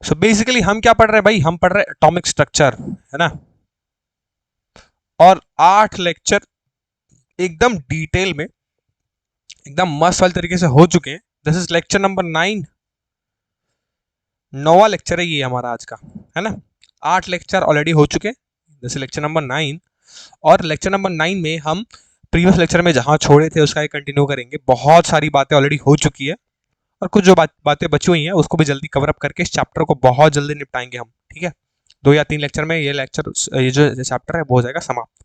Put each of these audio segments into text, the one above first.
So basically हम क्या पढ़ रहे हैं भाई, हम पढ़ रहे हैं एटॉमिक स्ट्रक्चर, है ना। और 8 लेक्चर एकदम डिटेल में, एकदम मस्त वाले तरीके से हो चुके हैं। दिस इज लेक्चर नंबर 9, 9वां लेक्चर है ये हमारा आज का, है ना। 8 लेक्चर ऑलरेडी हो चुके हैं, जैसे लेक्चर नंबर 9। और लेक्चर नंबर 9 में हम प्रीवियस लेक्चर में जहां छोड़े थे उसका कंटिन्यू करेंगे। बहुत सारी बातें ऑलरेडी हो चुकी है, और कुछ जो बातें बची हुई हैं उसको भी जल्दी कवर अप करके इस चैप्टर को बहुत जल्दी निपटाएंगे हम, ठीक है। 2 या 3 लेक्चर में ये जो चैप्टर है वो हो जाएगा समाप्त।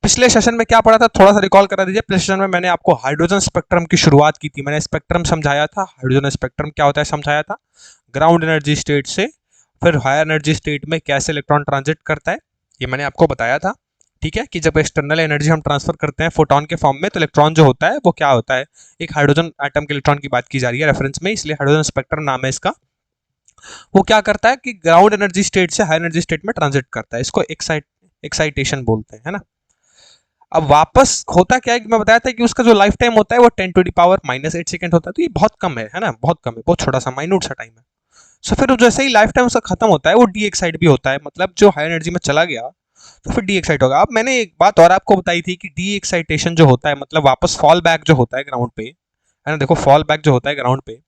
पिछले सेशन में क्या पढ़ा था, थोड़ा सा रिकॉल करा दीजिए। पिछले सेशन में मैंने आपको हाइड्रोजन स्पेक्ट्रम की शुरुआत की थी। मैंने स्पेक्ट्रम समझाया था, हाइड्रोजन स्पेक्ट्रम क्या होता है समझाया था। ग्राउंड एनर्जी स्टेट से फिर हायर एनर्जी स्टेट में कैसे इलेक्ट्रॉन ट्रांजिट करता है, ये मैंने आपको बताया था। ठीक है, कि जब एक्सटर्नल एनर्जी हम ट्रांसफर करते हैं फोटोन के फॉर्म में, तो इलेक्ट्रॉन जो होता है वो क्या होता है, एक हाइड्रोजन एटम के इलेक्ट्रॉन की बात की जा रही है रेफरेंस में, इसलिए हाइड्रोजन स्पेक्ट्रम नाम है इसका। वो क्या करता है कि ग्राउंड एनर्जी स्टेट से हायर एनर्जी स्टेट में ट्रांजिट करता है, इसको एक्साइटेशन बोलते हैं, है ना। अब वापस होता क्या है कि मैं बताया था कि उसका जो लाइफ टाइम होता है वो 10⁻⁻8 सेकंड होता है, तो ये बहुत कम है ना, बहुत कम है, बहुत छोटा सा माइन्यूट सा टाइम है। सो फिर जैसे ही लाइफ टाइम उसका खत्म होता है वो डी एक्साइट भी होता है, मतलब जो हाई एनर्जी में चला गया तो फिर डी एक्साइट होगा। अब मैंने एक बात और आपको बताई थी कि डी एक्साइटेशन जो होता है, मतलब वापस फॉल बैक जो होता है ग्राउंड पे, है ना, देखो फॉल बैक जो होता है ग्राउंड पे,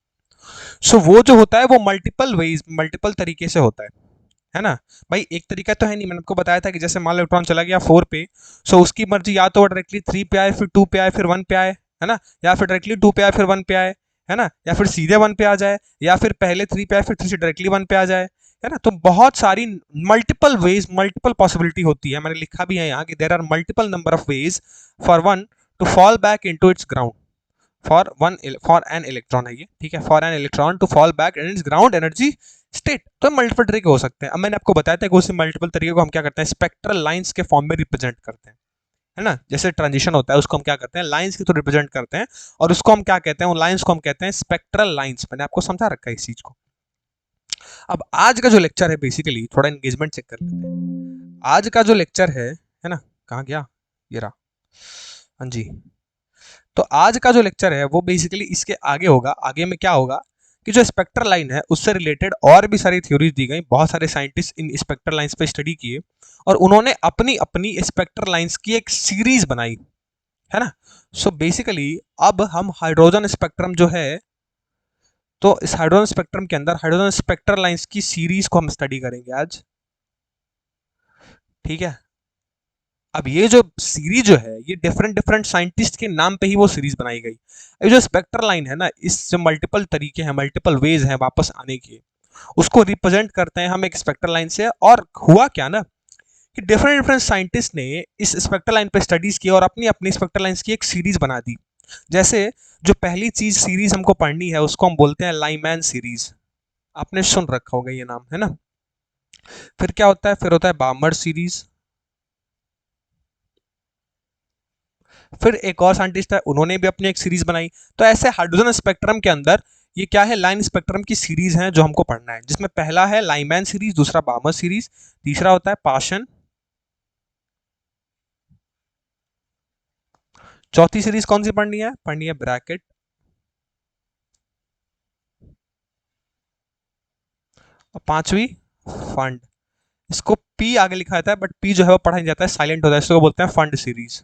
सो वो जो होता है वो मल्टीपल वेज, मल्टीपल तरीके से होता है ना। भाई एक तरीका तो है नहीं, मैंने आपको बताया था कि जैसे मान लो इलेक्ट्रॉन चला गया 4 पे, सो उसकी मर्जी या तो डायरेक्टली 3 पे आए, फिर 2 पे आए, फिर 1 पे आए, है ना, या फिर डायरेक्टली 2 पे आए फिर 1 पे आए, है ना, या फिर सीधे 1 पे आ जाए, या फिर पहले 3 पे आए फिर 3 से डायरेक्टली 1 पे आ जाए, है ना। तो बहुत सारी मल्टीपल वेज, मल्टीपल पॉसिबिलिटी होती है। मैंने लिखा भी है यहाँ कि there are multiple number of ways for one to fall back into its ground, for an electron है ये, ठीक है, for an electron to fall back in its ground energy state. तो मल्टीपल तरीके हो सकते हैं। अब मैंने आपको बताया था कि उसी मल्टीपल तरीके को हम क्या करते हैं, स्पेक्ट्रल लाइंस के फॉर्म में रिप्रेजेंट करते हैं, है ना। जैसे ट्रांजिशन होता है उसको हम क्या करते हैं, लाइंस के थ्रू रिप्रेजेंट करते हैं, और उसको हम क्या कहते हैं, उन लाइंस को हम कहते हैं स्पेक्ट्रल लाइंस। मैंने आपको समझा रखा है इस चीज को। अब आज का जो लेक्चर है, बेसिकली थोड़ा एंगेजमेंट चेक कर लेते हैं। आज का जो लेक्चर है ना, कहाँ गया ये रहा, हाँ जी। तो आज का जो लेक्चर है वो बेसिकली इसके आगे होगा। आगे में क्या होगा कि जो स्पेक्ट्रल लाइन है उससे रिलेटेड और भी सारी थ्योरीज दी गई, बहुत सारे साइंटिस्ट इन स्पेक्ट्रल लाइंस पे स्टडी किए, और उन्होंने अपनी अपनी स्पेक्ट्रल लाइंस की एक सीरीज बनाई, है ना। सो बेसिकली अब हम हाइड्रोजन स्पेक्ट्रम जो है, तो इस हाइड्रोजन स्पेक्ट्रम के अंदर हाइड्रोजन स्पेक्ट्रल लाइंस की सीरीज को हम स्टडी करेंगे आज, ठीक है। अब ये जो सीरीज जो है ये डिफरेंट डिफरेंट साइंटिस्ट के नाम पे ही वो सीरीज बनाई गई। ये जो स्पेक्ट्रल लाइन है ना, इस जो मल्टीपल तरीके हैं, मल्टीपल वेज हैं वापस आने के, उसको रिप्रेजेंट करते हैं हम एक स्पेक्ट्रल लाइन से। और हुआ क्या ना कि डिफरेंट डिफरेंट साइंटिस्ट ने इस स्पेक्ट्रल लाइन पे स्टडीज की और अपनी अपनी स्पेक्ट्रल लाइंस की एक सीरीज बना दी। जैसे जो पहली चीज सीरीज हमको पढ़नी है उसको हम बोलते हैं लाइमैन सीरीज, आपने सुन रखा होगा ये नाम, है ना। फिर क्या होता है, फिर होता है बामर सीरीज। फिर एक और साइंटिस्ट है, उन्होंने भी अपनी एक सीरीज बनाई। तो ऐसे हाइड्रोजन स्पेक्ट्रम के अंदर ये क्या है, लाइन स्पेक्ट्रम की सीरीज है जो हमको पढ़ना है, जिसमें पहला है लाइमैन सीरीज, दूसरा बामर सीरीज, तीसरा होता है पाशन, चौथी सीरीज कौन सी पढ़नी है ब्रैकेट, और पांचवी फंड। इसको पी आगे लिखा जाता है, बट पी जो है वो पढ़ा नहीं जाता है, साइलेंट होता है, इसको बोलते हैं फंड सीरीज।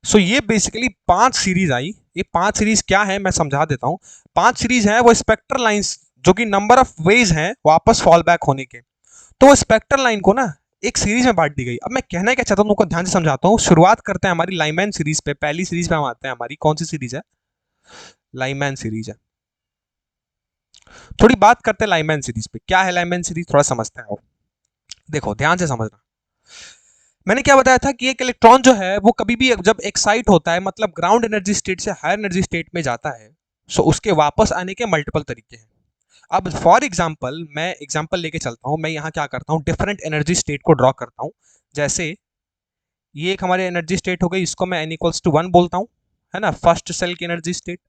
सो ये बेसिकली 5 सीरीज आई। ये 5 सीरीज क्या है मैं समझा देता हूं। 5 सीरीज है वो स्पेक्ट्रल लाइंस, जो कि नंबर ऑफ वेज हैं वापस फॉल बैक होने के। तो वो स्पेक्ट्रल लाइन को ना एक सीरीज में बांट दी गई। अब मैं कहना क्या चाहता हूं तुमको ध्यान से समझाता हूं। शुरुआत करते हैं हमारी लाइमैन सीरीज पे। पहली सीरीज पे हम आते हैं, हमारी कौन सी सीरीज है, लाइमैन सीरीज है। थोड़ी बात करते हैं लाइमैन सीरीज पे। क्या है लाइमैन सीरीज, थोड़ा समझते हैं। देखो ध्यान से समझना। मैंने क्या बताया था कि एक इलेक्ट्रॉन जो है वो कभी भी जब एक्साइट होता है, मतलब ग्राउंड एनर्जी स्टेट से हायर एनर्जी स्टेट में जाता है, सो उसके वापस आने के मल्टीपल तरीके हैं। अब फॉर एग्जांपल मैं एग्जांपल लेके चलता हूं। मैं यहां क्या करता हूं, डिफरेंट एनर्जी स्टेट को ड्रॉ करता हूं। जैसे ये एक हमारी एनर्जी स्टेट हो गई, इसको मैं n इक्वल्स टू 1 बोलता हूं, है ना, फर्स्ट सेल की energy state.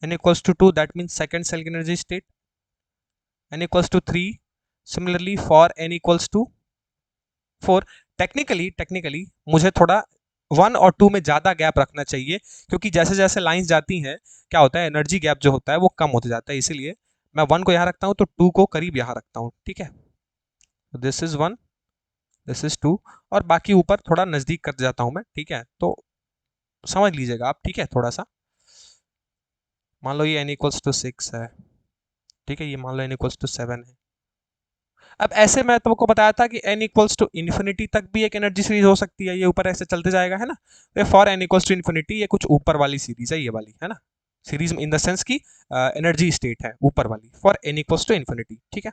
n equals to 2 that means second cell की energy state. n equals to 3 similarly for n equals to 4। Technically मुझे थोड़ा 1 और 2 में ज़्यादा गैप रखना चाहिए, क्योंकि जैसे जैसे लाइंस जाती हैं क्या होता है, एनर्जी गैप जो होता है वो कम होता जाता है। इसीलिए मैं 1 को यहाँ रखता हूँ तो 2 को करीब यहाँ रखता हूँ, ठीक है। दिस इज 1, दिस इज 2, और बाकी ऊपर थोड़ा नजदीक कर जाता हूँ मैं, ठीक है। तो समझ लीजिएगा आप, ठीक है। थोड़ा सा मान लो ये n इक्वल्स टू 6 है, ठीक है। ये मान लो n इक्वल्स टू 7 है। अब ऐसे मैं तुमको बताया था कि n इक्वल्स टू इन्फिनिटी तक भी एक एनर्जी सीरीज हो सकती है, ये ऊपर ऐसे चलते जाएगा, है ना। तो for n equals to infinity ये कुछ ऊपर वाली सीरीज है, ये वाली, है ना। सीरीज इन द सेंस की एनर्जी स्टेट है ऊपर वाली for n equals to infinity, ठीक है।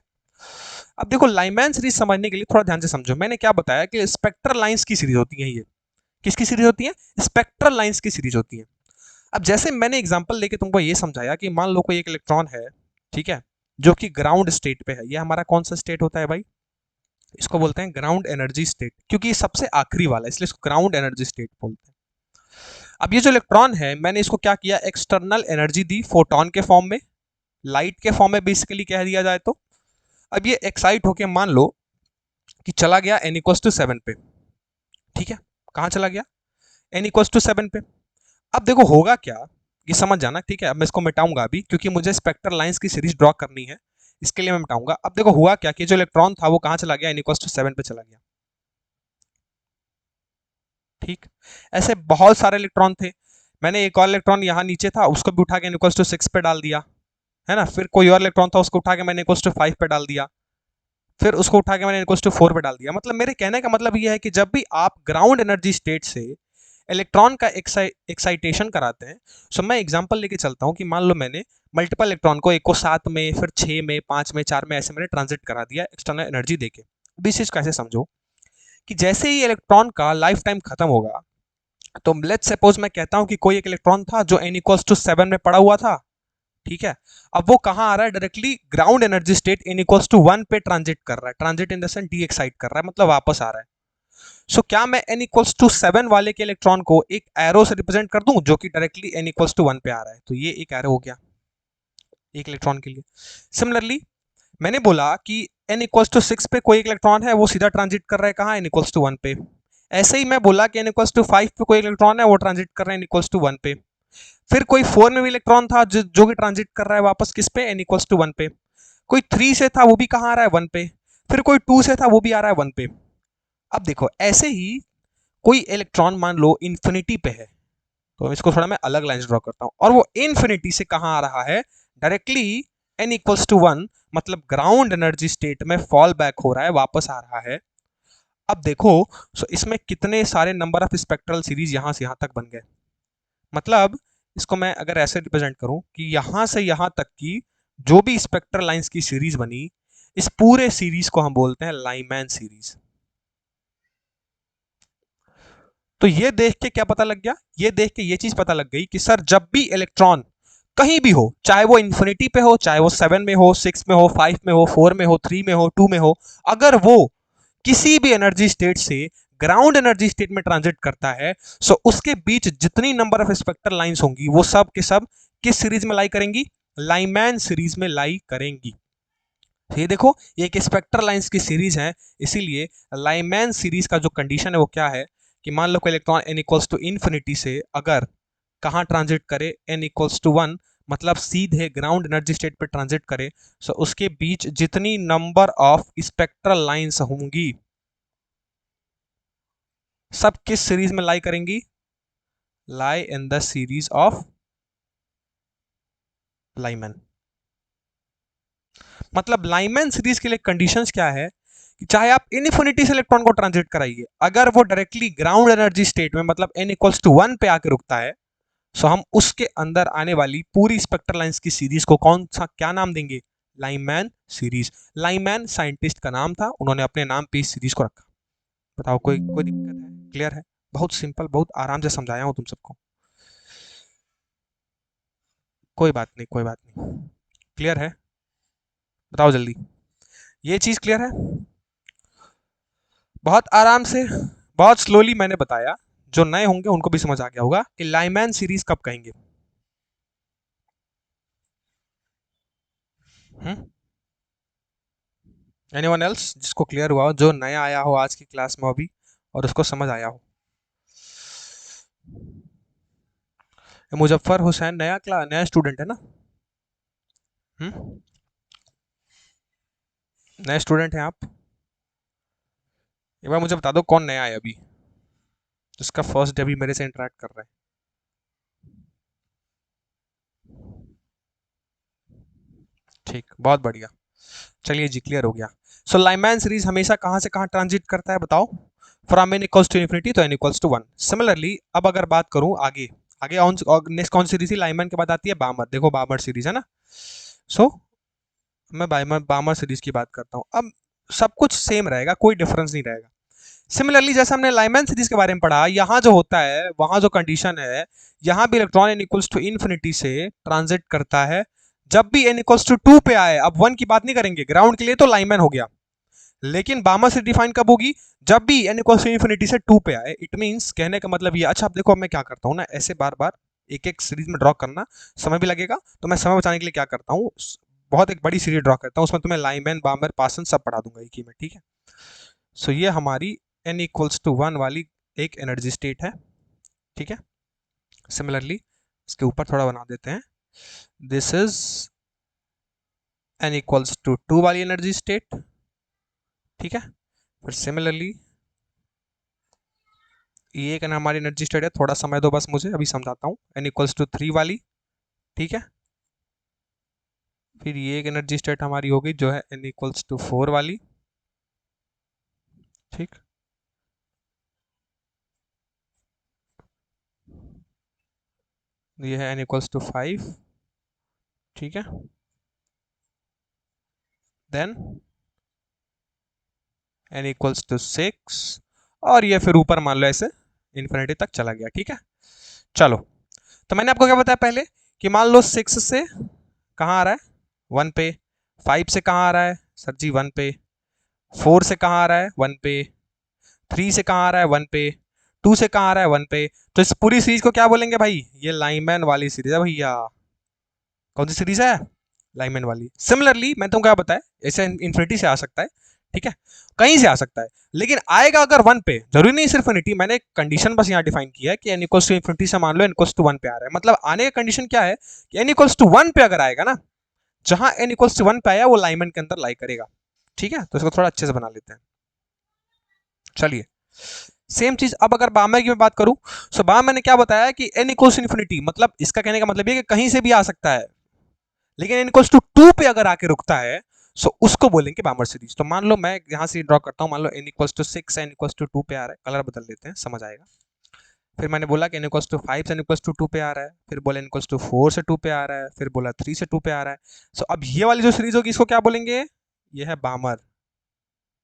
अब देखो लाइमैन सीरीज समझने के लिए थोड़ा ध्यान से समझो। मैंने क्या बताया कि स्पेक्ट्रल लाइंस की सीरीज होती है। ये किसकी सीरीज होती है? स्पेक्ट्रल लाइंस की सीरीज होती है। अब जैसे मैंने एग्जांपल लेके तुमको ये समझाया कि मान लो कोई एक इलेक्ट्रॉन है, ठीक है, जो कि ग्राउंड स्टेट पे है। ये हमारा कौन सा स्टेट होता है भाई? इसको बोलते हैं ग्राउंड एनर्जी स्टेट, क्योंकि ये सबसे आखिरी वाला है, इसलिए इसको ग्राउंड एनर्जी स्टेट बोलते हैं। अब ये जो इलेक्ट्रॉन है, मैंने इसको क्या किया, एक्सटर्नल एनर्जी दी फोटोन के फॉर्म में, लाइट के फॉर्म में बेसिकली कह दिया जाए तो। अब ये एक्साइट होके मान लो कि चला गया n इक्वल्स टू 7 पे, ठीक है। कहां चला गया? n इक्वल्स टू 7 पे। अब देखो होगा क्या, ये समझ जाना, ठीक है। अब मैं इसको मिटाऊंगा अभी, क्योंकि मुझे स्पेक्ट्रल लाइंस की सीरीज ड्रॉ करनी है, इसके लिए मैं मिटाऊंगा। अब देखो हुआ क्या कि जो इलेक्ट्रॉन था वो कहां चला गया, n इक्वल्स टू 7 पे चला गया, ठीक। ऐसे बहुत सारे इलेक्ट्रॉन थे। मैंने एक और इलेक्ट्रॉन यहाँ नीचे था, उसको भी उठा के n इक्वल्स टू 6 पे डाल दिया, है ना। फिर कोई और इलेक्ट्रॉन था, उसको उठा के मैंने n इक्वल्स टू 5 पे डाल दिया, फिर उसको उठा के मैंने n इक्वल्स टू 4 पे डाल दिया। मतलब मेरे कहने का मतलब ये है कि जब भी आप ग्राउंड एनर्जी स्टेट से इलेक्ट्रॉन का एक्साइटेशन कराते हैं, सो मैं एग्जांपल लेके चलता हूं कि मान लो मैंने मल्टीपल इलेक्ट्रॉन को, एक को 7 में, फिर 6 में, 5 में, 4 में, ऐसे मैंने ट्रांजिट करा दिया एक्सटर्नल एनर्जी देके। अब इस चीज को ऐसे समझो कि जैसे ही इलेक्ट्रॉन का लाइफ टाइम खत्म होगा, तो लेट्स सपोज मैं कहता हूं कि कोई एक इलेक्ट्रॉन था जो n इक्वल्स टू 7 में पड़ा हुआ था, ठीक है। अब वो कहां आ रहा है? Directly ground energy state n equals to 1 पे ट्रांजिट कर रहा है। Transit in the sense de excite कर रहा है, मतलब वापस आ रहा है। सो क्या मैं n इक्वल्स टू 7 वाले के इलेक्ट्रॉन को एक एरो से रिप्रेजेंट कर दूं, जो कि डायरेक्टली n इक्वल्स टू 1 पे आ रहा है? तो ये एक एरो हो गया एक इलेक्ट्रॉन के लिए। सिमिलरली मैंने बोला कि n इक्वल्स टू 6 पे कोई एक इलेक्ट्रॉन है, वो सीधा ट्रांजिट कर रहा है कहां? n इक्वल्स टू 1 पे। ऐसे ही मैं बोला कि n इक्वल्स टू 5 पे कोई इलेक्ट्रॉन है, वो ट्रांजिट कर रहा है n इक्वल्स टू 1 पे। फिर कोई 4 में भी इलेक्ट्रॉन था जो कि ट्रांजिट कर रहा है वापस किस पे? n इक्वल्स टू 1 पे। कोई 3 से था, वो भी कहां आ रहा है? 1 पे। फिर कोई 2 से था, वो भी आ रहा है 1 पे। अब देखो ऐसे ही कोई इलेक्ट्रॉन मान लो इंफिनिटी पे है, तो इसको थोड़ा मैं अलग लाइन ड्रॉ करता हूं, और वो इंफिनिटी से कहां आ रहा है? डायरेक्टली n इक्वल्स टू 1, मतलब ग्राउंड एनर्जी स्टेट में फॉल बैक हो रहा है, वापस आ रहा है। अब देखो, सो इसमें कितने सारे नंबर ऑफ स्पेक्ट्रल सीरीज यहां से यहां तक बन गए। मतलब इसको मैं अगर ऐसे रिप्रेजेंट करूं कि यहां से यहां तक की जो भी स्पेक्ट्रल लाइंस की सीरीज बनी, इस पूरे सीरीज को हम बोलते हैं लाइमैन सीरीज। तो ये देख के क्या पता लग गया? ये देख के ये चीज पता लग गई कि सर जब भी इलेक्ट्रॉन कहीं भी हो, चाहे वो इन्फिनिटी पे हो, चाहे वो 7 में हो, 6 में हो, 5 में हो, 4 में हो, 3 में हो, 2 में हो, अगर वो किसी भी एनर्जी स्टेट से ग्राउंड एनर्जी स्टेट में ट्रांजिट करता है, सो उसके बीच जितनी नंबर ऑफ स्पेक्ट्रल लाइंस होंगी, वो सब के सब किस सीरीज में लाई करेंगी? लाइमैन सीरीज में लाई करेंगी। तो ये देखो, ये एक स्पेक्ट्रल लाइंस की सीरीज है, इसीलिए लाइमैन सीरीज का जो कंडीशन है वो क्या है कि मान लो कोई electron n equals to infinity से अगर कहां ट्रांजिट करे? n इक्वल्स टू 1, मतलब सीधे ग्राउंड एनर्जी स्टेट पे ट्रांजिट करे, सो उसके बीच जितनी नंबर ऑफ स्पेक्ट्रल लाइंस होंगी, सब किस सीरीज में लाई करेंगी? Lie in the series of Lyman. मतलब लाइमैन सीरीज के लिए कंडीशंस क्या है कि चाहे आप इनफिनिटी से इलेक्ट्रॉन को ट्रांजिट कराइए, अगर वो डायरेक्टली ग्राउंड एनर्जी स्टेट में, मतलब n इक्वल्स टू 1 पे आके रुकता है, सो हम उसके अंदर आने वाली पूरी स्पेक्ट्रल लाइंस की सीरीज को कौन सा क्या नाम देंगे? Lyman series. लाइमैन साइंटिस्ट का नाम था, उन्होंने अपने नाम पे इस सीरीज को रखा। बताओ कोई कोई दिक्कत है? क्लियर है? बहुत सिंपल, बहुत आराम से समझाया हूं तुम सबको। कोई बात नहीं, कोई बात नहीं। क्लियर है? बताओ जल्दी। ये चीज क्लियर है? बहुत आराम से, बहुत स्लोली मैंने बताया। जो नए होंगे उनको भी समझ आ गया होगा कि लाइमैन सीरीज कब कहेंगे। एनीवन एल्स जिसको क्लियर हुआ हो, जो नया आया हो आज की क्लास में अभी और उसको समझ आया हो? मुजफ्फर हुसैन नया स्टूडेंट है ना? हम्म नए स्टूडेंट हैं आप? एक बार मुझे बता दो कौन नया है अभी, जिसका फर्स्ट डे अभी मेरे से इंटरेक्ट कर रहा है। ठीक, बहुत बढ़िया। चलिए जी, क्लियर हो गया। सो लाइमैन सीरीज हमेशा कहां से कहां ट्रांजिट करता है बताओ? From n equals to infinity तो n इक्वल्स टू 1। सिमिलरली अब अगर बात करूं आगे, आगे ऑन नेक्स्ट कौन सी सीरीज थी? लाइमैन के बाद आती है बामर। देखो बामर सीरीज है ना। सो मैं बामर बामर सीरीज की बात करता हूं। अब सब कुछ सेम रहेगा, कोई डिफरेंस नहीं रहेगा। सिमिलरली जैसे हमने लाइमैन सीरीज के बारे में पढ़ा, यहाँ जो होता है वहां जो कंडीशन है, यहाँ भी electron n equals to infinity से ट्रांजिट करता है जब भी n इक्वल्स टू 2 पे आए। अब 1 की बात नहीं करेंगे, ग्राउंड के लिए तो लाइमैन हो गया, लेकिन बामर से डिफाइन कब होगी? जब भी n इक्वल्स टू इन्फिनिटी से 2 पे आए। इट मींस कहने का मतलब ये। अच्छा अब देखो, अब मैं क्या करता हूँ ना, ऐसे बार बार एक एक सीरीज में ड्रॉ करना समय भी लगेगा, तो मैं समय बचाने के लिए क्या करता हूँ, बहुत एक बड़ी सीरीज ड्रॉ करता हूँ, उसमें तुम्हें लाइमैन बामर पासन सब पढ़ा दूंगा एक ही में, ठीक है? सो ये हमारी n इक्वल्स टू 1 वाली एक एनर्जी स्टेट है, ठीक है? सिमिलरली इसके ऊपर थोड़ा बना देते हैं, this is n equals to 2 वाली एनर्जी स्टेट, ठीक है? फिर सिमिलरली ये एक हमारी एनर्जी स्टेट है, थोड़ा समय दो बस मुझे, अभी समझाता हूँ। n इक्वल्स टू 3 वाली, ठीक है? फिर ये एक एनर्जी स्टेट हमारी होगी जो है n इक्वल्स टू 4 वाली, ठीक? ये है n इक्वल्स टू 5, ठीक है? देन n इक्वल्स टू 6, और ये फिर ऊपर मान लो ऐसे इन्फिनिटी तक चला गया, ठीक है? चलो, तो मैंने आपको क्या बताया पहले कि मान लो 6 से कहाँ आ रहा है? 1 पे। 5 से कहाँ आ रहा है सर जी? 1 पे। 4 से कहाँ आ रहा है? 1 पे। 3 से कहाँ आ रहा है? 1 पे। 2 से कहाँ आ रहा है? 1 पे। तो इस पूरी सीरीज को क्या बोलेंगे भाई? ये लाइमैन वाली सीरीज है भैया। कौन सी सीरीज है? लाइमैन वाली। सिमिलरली मैं तुमको क्या बताया, ऐसे इन्फिनिटी से आ सकता है, ठीक है? कहीं से आ सकता है, लेकिन आएगा अगर 1 पे, जरूरी नहीं सिर्फ इन्फिनिटी। मैंने एक कंडीशन बस यहाँ डिफाइन किया है कि n इक्वल्स टू इन्फिनिटी से मान लो n इक्वल्स टू 1 पे आ रहा है, मतलब आने का कंडीशन क्या है कि n इक्वल्स टू 1 पे अगर आएगा ना, जहां n इक्वल्स टू 1 पे आया वो लाइमैन के अंदर लाई करेगा, ठीक है? तो इसको थोड़ा अच्छे से बना लेते हैं। चलिए, सेम चीज अब अगर बामर की मैं बात करूं, तो बामर ने क्या बताया कि n इक्वल्स इन्फिनिटी, मतलब इसका कहने का मतलब ये कि कहीं से भी आ सकता है, लेकिन n इक्वल्स टू 2 पे अगर आके रुकता है, सो उसको बोलेंगे बामर सीरीज। तो मान लो मैं यहां से ड्रॉ करता हूं, मान लो n equals to 6 n equals to 2 पे आ रहा है, कलर बदल लेते हैं, समझ आएगा। फिर मैंने बोला कि n इक्वल्स टू 5 से n इक्वल्स टू 2 पे आ रहा है, फिर बोला n इक्वल्स टू 4 से 2 पे आ रहा है, फिर बोला 3 से 2 पे आ रहा है। सो अब ये वाली जो सीरीज होगी इसको क्या बोलेंगे? ये है Balmer.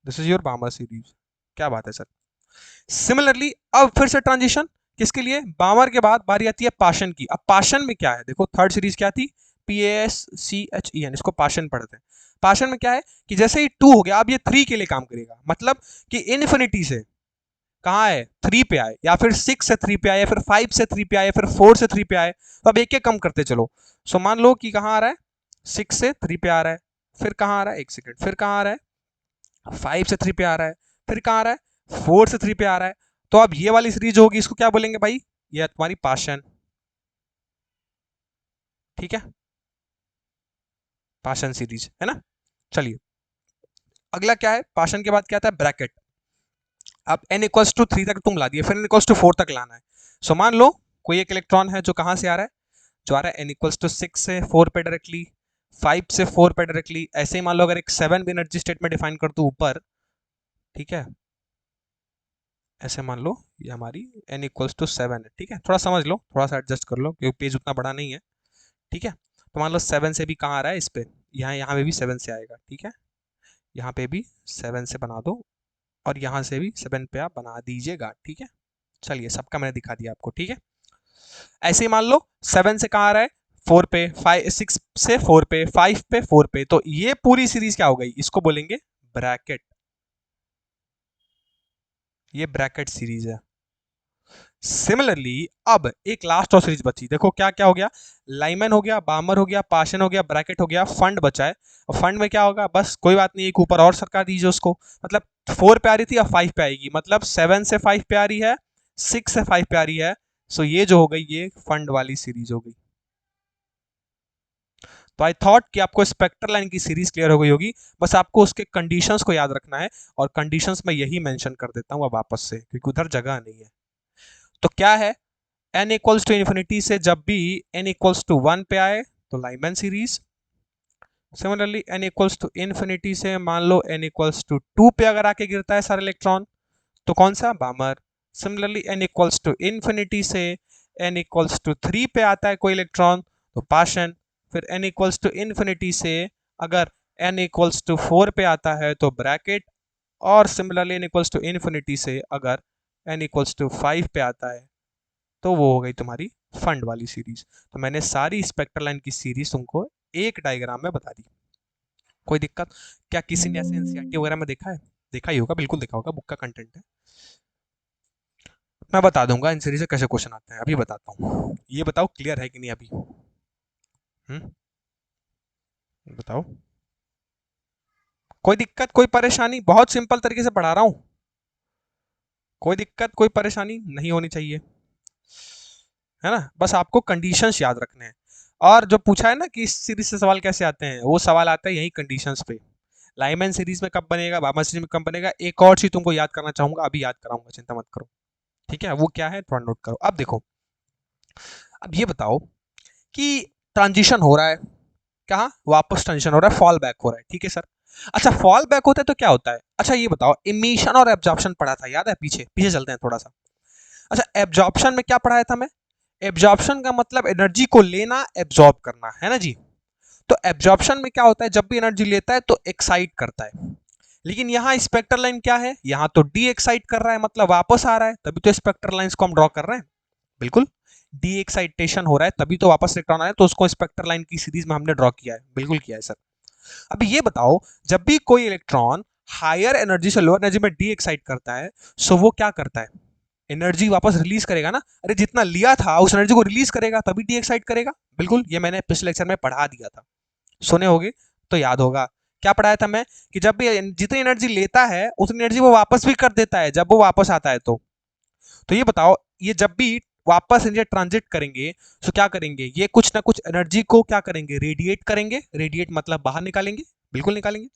This is your Balmer series. क्या बात है सर? सिमिलरली अब फिर से ट्रांजिशन किसके लिए? बामर के बाद बारी आती है पाशन की। अब पाशन में क्या है देखो, थर्ड सीरीज क्या थी? PASCHEN, इसको पाशन पढ़ते हैं। पाशन में क्या है कि जैसे ही 2 हो गया, अब ये 3 के लिए काम करेगा, मतलब कि इन्फिनिटी से कहाँ है? 3 पे आए, या फिर 6 से 3 पे आए, या फिर 5 से 3 पे आए, फिर 4 से 3 पे आए। तो अब एक एक कम करते चलो। सो मान लो कि कहाँ आ रहा है? 6 से 3 पे आ रहा है, फिर कहाँ आ रहा है? एक सेकेंड, फिर कहाँ आ रहा है? 5 से 3 पे आ रहा है, फिर कहाँ आ रहा है? 4 से 3 पे आ रहा है। तो अब ये वाली सीरीज होगी, इसको क्या बोलेंगे भाई? ये तुम्हारी पाशन, ठीक है? पाशन सीरीज है ना। चलिए, अगला क्या है? पाशन के बाद क्या आता है? ब्रैकेट। अब n इक्वल्स टू 3 तक तुम ला दिए, फिर n इक्वल्स टू 4 तक लाना है। सो मान लो कोई एक इलेक्ट्रॉन है जो कहां से आ रहा है? जो आ रहा है n इक्वल्स टू 6 से 4 पे डायरेक्टली, 5 से 4 पे डायरेक्टली। ऐसे ही मान लो अगर एक 7 भी एनर्जी स्टेट में डिफाइन कर दू ऊपर, ठीक है? ऐसे मान लो ये हमारी n इक्वल्स टू 7 है, ठीक है? थोड़ा समझ लो, थोड़ा सा एडजस्ट कर लो क्योंकि पेज उतना बड़ा नहीं है, ठीक है? तो मान लो 7 से भी कहाँ आ रहा है? इस पे, यहाँ यहाँ पे भी 7 से आएगा, ठीक है? यहाँ पे भी 7 से बना दो, और यहाँ से भी 7 पे आप बना दीजिएगा, ठीक है? चलिए, सबका मैंने दिखा दिया आपको, ठीक है? ऐसे ही मान लो 7 से कहाँ आ रहा है? 4 पे, 5 6 से 4 पे, 5 पे, 4 पे। तो ये पूरी सीरीज क्या हो गई? इसको बोलेंगे ब्रैकेट। ये ब्रैकेट सीरीज है। सिमिलरली अब एक लास्ट और सीरीज बची, देखो क्या क्या हो गया? लाइमैन हो गया, बामर हो गया, पाशन हो गया, ब्रैकेट हो गया, फंड बचा है। और फंड में क्या होगा? बस कोई बात नहीं, एक ऊपर और सरका दीजिए उसको। मतलब 4 पे आ रही थी, अब 5 पे आएगी, मतलब 7 से 5 पे आ रही है, 6 से 5 पे आ रही है। सो ये जो हो गई, ये फंड वाली सीरीज हो गई। तो आई थॉट कि आपको स्पेक्ट्रल लाइन की सीरीज क्लियर हो गई होगी, बस आपको उसके कंडीशंस को याद रखना है, और कंडीशंस मैं यही मेंशन कर देता हूं अब वापस से, क्योंकि उधर जगह नहीं है। तो क्या है, n इक्वल्स टू इन्फिनिटी से जब भी n इक्वल्स टू 1 पे आए तो Lyman series, similarly n equals to infinity से मान लो n इक्वल्स टू 2 पे अगर आके गिरता है सारा इलेक्ट्रॉन तो कौन सा, Balmer. Similarly n equals to infinity से n इक्वल्स टू 3 पे आता है कोई इलेक्ट्रॉन तो पाशन। फिर n इक्वल्स टू इन्फिनिटी से अगर n इक्वल्स टू 4 पे आता है तो ब्रैकेट, और similarly n equals to infinity से अगर n इक्वल्स टू 5 पे आता है तो वो हो गई तुम्हारी फंड वाली सीरीज। तो मैंने सारी स्पेक्ट्रल लाइन की सीरीज तुमको एक डायग्राम में बता दी। कोई दिक्कत? क्या किसी ने ऐसे एनसीईआरटी वगैरह में देखा है? देखा ही होगा, बिल्कुल देखा होगा, बुक का कंटेंट है। मैं बता दूंगा इन सीरीज से कैसे क्वेश्चन आते हैं, अभी बताता हूँ। ये बताओ क्लियर है कि नहीं अभी? बताओ, कोई दिक्कत, कोई परेशानी? बहुत सिंपल तरीके से पढ़ा रहा हूं, कोई दिक्कत कोई परेशानी नहीं होनी चाहिए, है ना। बस आपको कंडीशंस याद रखने हैं। और जो पूछा है ना कि इस सीरीज से सवाल कैसे आते हैं, वो सवाल आता है यही कंडीशंस पे। लाइमैन सीरीज में कब बनेगा, बामर सीरीज में कब बनेगा। एक और चीज तुमको याद करना चाहूंगा, अभी याद कराऊंगा, चिंता मत करो, ठीक है। वो क्या है थोड़ा नोट करो। अब देखो, अब ये बताओ कि ट्रांजिशन हो रहा है, कहाँ वापस ट्रांजिशन हो रहा है, फॉल बैक हो रहा है, ठीक है सर। अच्छा, फॉल बैक होता है तो क्या होता है? अच्छा ये बताओ, इमिशन और एब्जॉर्प्शन पढ़ा था, याद है? पीछे पीछे चलते हैं थोड़ा सा। अच्छा, एब्जॉर्प्शन में क्या पढ़ाया था मैं? एब्जॉर्प्शन का मतलब एनर्जी को लेना, एब्जॉर्ब करना, है ना जी। तो एब्जॉर्प्शन में क्या होता है, जब भी एनर्जी लेता है तो एक्साइट करता है। लेकिन यहाँ स्पेक्ट्रल लाइन क्या है, यहाँ तो डी एक्साइट कर रहा है, मतलब वापस आ रहा है, तभी तो स्पेक्ट्रल लाइंस को हम ड्रॉ कर रहे हैं। बिल्कुल, डी एक्साइटेशन हो रहा है तभी तो वापस इलेक्ट्रॉन आया, तो उसको स्पेक्ट्रल लाइन की सीरीज में हमने ड्रॉ किया है, बिल्कुल किया है सर। अभी ये बताओ, जब भी कोई इलेक्ट्रॉन हायर एनर्जी से लोअर एनर्जी में डी एक्साइट करता है, सो वो क्या करता है, एनर्जी वापस रिलीज करेगा ना। अरे जितना लिया था उस एनर्जी को रिलीज करेगा, तभी डी एक्साइट करेगा। बिल्कुल, ये मैंने पिछले लेक्चर में पढ़ा दिया था, सुने होगे तो याद होगा। क्या पढ़ाया था मैं, कि जब भी जितनी एनर्जी लेता है उतनी एनर्जी वो वापस भी कर देता है जब वो वापस आता है तो ये बताओ, ये जब भी वापस एनर्जी ट्रांजिट करेंगे तो क्या करेंगे, ये कुछ ना कुछ एनर्जी को क्या करेंगे, रेडिएट करेंगे। रेडिएट मतलब बाहर निकालेंगे, बिल्कुल निकालेंगे।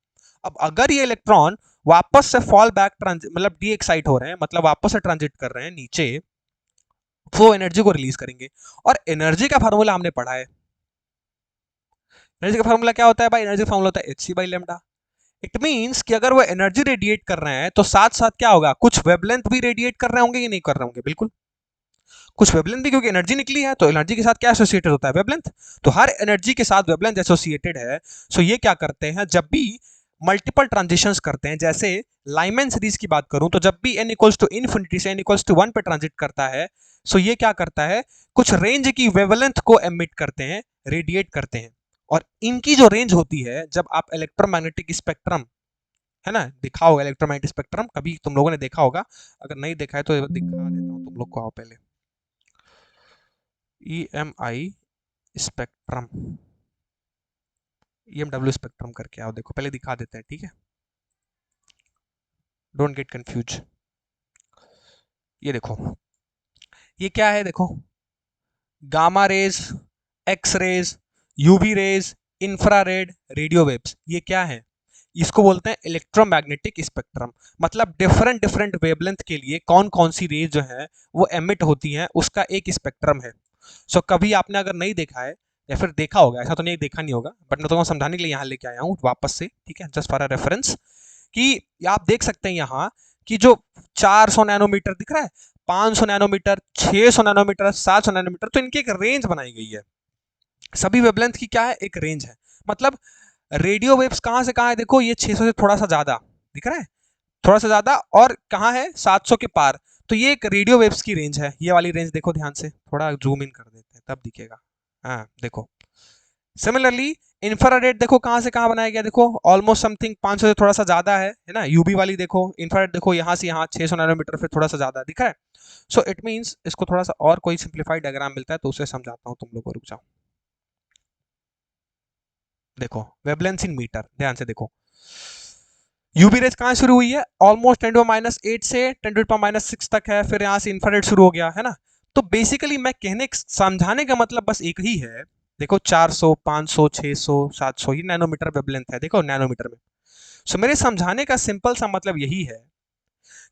अब अगर ये इलेक्ट्रॉन वापस से फॉल बैक मतलब डी एक्साइट हो रहे हैं, मतलब वापस से ट्रांजिट कर रहे हैं नीचे, वो एनर्जी को रिलीज करेंगे। और एनर्जी का फार्मूला हमने पढ़ा है। एनर्जी का फार्मूला क्या होता है भाई? एनर्जी फार्मूला होता है H by lambda. It means कि अगर वो एनर्जी रेडिएट कर रहे हैं तो साथ साथ क्या होगा, कुछ वेवलेंथ भी रेडिएट कर रहे होंगे या नहीं कर रहे होंगे? बिल्कुल, कुछ वेवलेंथ भी, क्योंकि एनर्जी निकली है तो एनर्जी के साथ क्या एसोसिएटेड होता है, वेवलेंथ। तो हर एनर्जी के साथ वेवलेंथ एसोसिएटेड है। सो ये क्या करते हैं, जब भी मल्टीपल ट्रांजिशंस करते हैं, जैसे लाइमैन सीरीज की बात करूं तो जब भी n इक्वल्स टू इन्फिनिटी से n इक्वल्स टू 1 पे ट्रांजिट करता है, सो ये क्या करता है, कुछ रेंज की वेवलेंथ को एमिट करते हैं, रेडिएट करते हैं। और इनकी जो रेंज होती है, जब आप इलेक्ट्रोमैग्नेटिक स्पेक्ट्रम, है ना, दिखा होगा इलेक्ट्रोमैग्नेटिक स्पेक्ट्रम, कभी तुम लोगों ने देखा होगा, अगर नहीं देखा है तो दिखा देता हूं तुम लोग को। आओ पहले EMI स्पेक्ट्रम, EMW स्पेक्ट्रम करके आओ, देखो पहले दिखा देते हैं, ठीक है, डोंट गेट कंफ्यूज। ये देखो, ये क्या है, देखो, gamma rays, X rays, UV rays, infrared, radio waves, ये क्या है, इसको बोलते हैं इलेक्ट्रोमैग्नेटिक स्पेक्ट्रम। मतलब डिफरेंट डिफरेंट वेवलेंथ के लिए कौन कौन सी रेज जो है वो एमिट होती हैं, उसका एक स्पेक्ट्रम है। सो कभी आपने अगर नहीं देखा है या फिर देखा होगा, ऐसा तो नहीं देखा नहीं होगा, बट मैं तुमको समझाने के लिए यहाँ लेके आया हूँ वापस से, ठीक है, जस्ट फॉर अ रेफरेंस, कि आप देख सकते हैं यहाँ कि जो 400 नैनोमीटर दिख रहा है, 500 नैनोमीटर, 600 नैनोमीटर, 700 नैनोमीटर, तो इनकी एक रेंज बनाई गई है। सभी वेवलेंथ की क्या है, एक रेंज है। मतलब रेडियो वेव्स कहाँ से कहाँ है, देखो ये 600 से थोड़ा सा ज्यादा दिख रहा है, थोड़ा सा ज्यादा, और कहाँ है 700 के पार। तो ये एक रेडियो वेव्स की रेंज है, ये वाली रेंज देखो ध्यान से, थोड़ा जूम इन कर देते हैं तब दिखेगा। हाँ देखो, सिमिलरली इंफ्रारेड देखो कहाँ से कहाँ बनाया गया, देखो ऑलमोस्ट समथिंग 500 से थोड़ा सा ज्यादा है ना। यूबी वाली देखो, इंफ्रारेड देखो यहाँ से यहाँ 600 नैनोमीटर, फिर थोड़ा सा ज्यादा दिख रहा है। सो इट मींस इसको थोड़ा सा और कोई सिंप्लीफाइड डायग्राम मिलता है तो उसे समझाता हूँ तुम लोग को, रुक जाओ। देखो वेवलेंथ इन मीटर, ध्यान से देखो, यूवी रेज कहाँ शुरू हुई है, ऑलमोस्ट 10⁻8 से 10⁻6 तक है, फिर यहाँ से इंफ्रारेड शुरू हो गया, है ना। तो बेसिकली मैं कहने समझाने का मतलब बस एक ही है देखो 400, 500, 600, 700 ये नैनोमीटर वेवलेंथ है, देखो नैनोमीटर में। सो मेरे समझाने का सिंपल सा मतलब यही है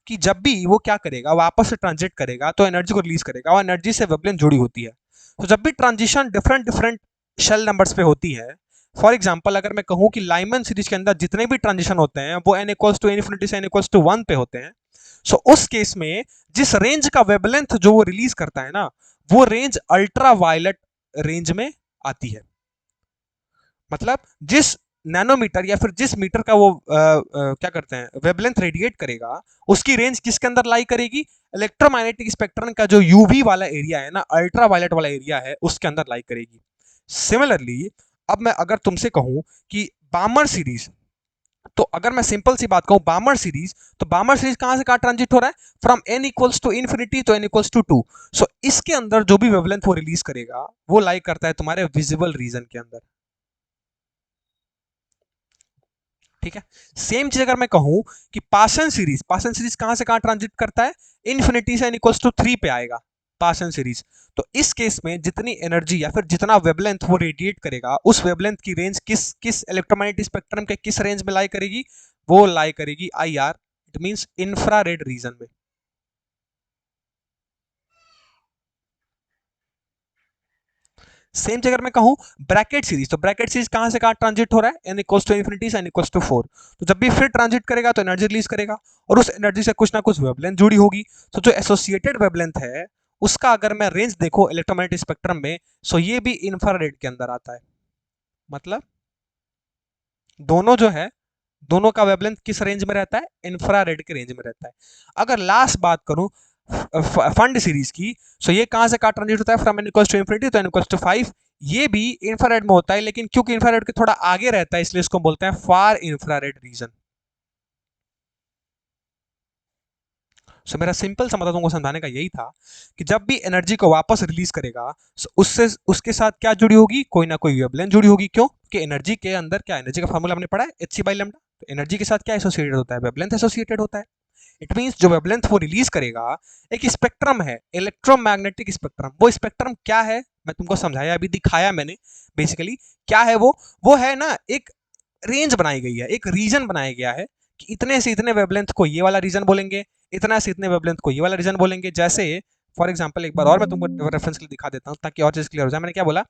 कि जब भी वो क्या करेगा, वापस से ट्रांजिट करेगा तो एनर्जी को रिलीज करेगा, और एनर्जी से वेवलेंथ जुड़ी होती है। तो जब भी transition different different shell numbers पे होती है, फॉर एग्जाम्पल अगर मैं कहूं कि लाइमन सीरीज के अंदर जितने भी ट्रांजिशन होते हैं वो n इक्वल्स टू इन्फिनिटी से n इक्वल्स टू 1 पे होते हैं। सो उस केस में जिस रेंज का वेवलेंथ जो वो रिलीज करता है ना, वो रेंज अल्ट्रा वायलेट रेंज में आती है। मतलब जिस नैनोमीटर या फिर जिस मीटर का वो क्या करते हैं वेवलेंथ रेडिएट करेगा, उसकी रेंज किसके अंदर लाई करेगी, इलेक्ट्रोमैग्नेटिक स्पेक्ट्रम का जो यूवी वाला एरिया है ना, अल्ट्रा वायलेट वाला एरिया है, उसके अंदर लाई करेगी। सिमिलरली अब मैं अगर तुमसे कहूं कि बामर सीरीज, तो अगर मैं सिंपल सी बात कहूं बामर सीरीज, तो बामर सीरीज कहां से कहां ट्रांजिट हो रहा है, from n equals to infinity तो n इक्वल्स टू 2। सो इसके अंदर जो भी वेवलेंथ वो रिलीज करेगा वो लाई करता है तुम्हारे विजिबल रीजन के अंदर। ठीक है। सेम चीज अगर मैं कहूं कि पासन सीरीज कहां से कहां ट्रांजिट करता है, इन्फिनिटी से n इक्वल्स टू 3 पे आएगा पासन सीरीज। तो इस केस में जितनी एनर्जी या फिर जितना वेवलेंथ वो रेडिएट करेगा, उस वेवलेंथ की रेंज किस किस इलेक्ट्रोमैग्नेटिक स्पेक्ट्रम के किस रेंज में लाई करेगी, वो लाई करेगी IR, it means infrared reason में। सेम जगह मैं कहूं ब्रैकेट सीरीज, तो ब्रैकेट सीरीज कहां से कहां ट्रांजिट हो रहा है, n इक्वल्स टू इन्फिनिटी से n इक्वल्स टू 4। तो जब भी फिर ट्रांजिट करेगा तो एनर्जी रिलीज करेगा, और उस एनर्जी से कुछ ना कुछ वेवलेंथ जुड़ी होगी। तो जो एसोसिएटेड वेवलेंथ है उसका अगर मैं रेंज देखो इलेक्ट्रोमैग्नेटिक स्पेक्ट्रम में, सो ये भी इंफ्रारेड के अंदर आता है। मतलब दोनों जो है, दोनों का वेवलेंथ किस रेंज में रहता है, इंफ्रारेड के रेंज में रहता है। अगर लास्ट बात करूं फंड सीरीज की, सो ये कहां से कहां ट्रांजिट होता है, from n equals to infinity तो n इक्वल्स टू 5। ये भी इंफ्रारेड में होता है, लेकिन क्योंकि इंफ्रारेड के थोड़ा आगे रहता है इसलिए इसको बोलते हैं फार इंफ्रारेड रीजन। सो मेरा सिंपल सा मतलब तुमको समझाने का यही था कि जब भी एनर्जी को वापस रिलीज करेगा, उससे उसके साथ क्या जुड़ी होगी, कोई ना कोई वेवलेंथ जुड़ी होगी। क्यों कि एनर्जी के अंदर क्या, एनर्जी का फॉर्मूला हमने पढ़ा है hc/λ। तो एनर्जी के साथ क्या एसोसिएटेड होता है, वेवलेंथ एसोसिएटेड होता है। इट मींस जो वेवलेंथ वो रिलीज करेगा, एक स्पेक्ट्रम है इलेक्ट्रोमैग्नेटिक स्पेक्ट्रम। वो स्पेक्ट्रम क्या है मैं तुमको समझाया, अभी दिखाया मैंने। बेसिकली क्या है वो है ना एक रेंज बनाई गई है, एक रीजन बनाया गया है कि इतने से इतने वेवलेंथ को ये वाला रीजन बोलेंगे, इतना से इतने वेवलेंथ को ये वाला रीजन बोलेंगे। जैसे फॉर एग्जांपल एक बार और मैं तुमको रेफरेंस के लिए दिखा देता हूं ताकि और चीज क्लियर हो जाए। मैंने क्या बोला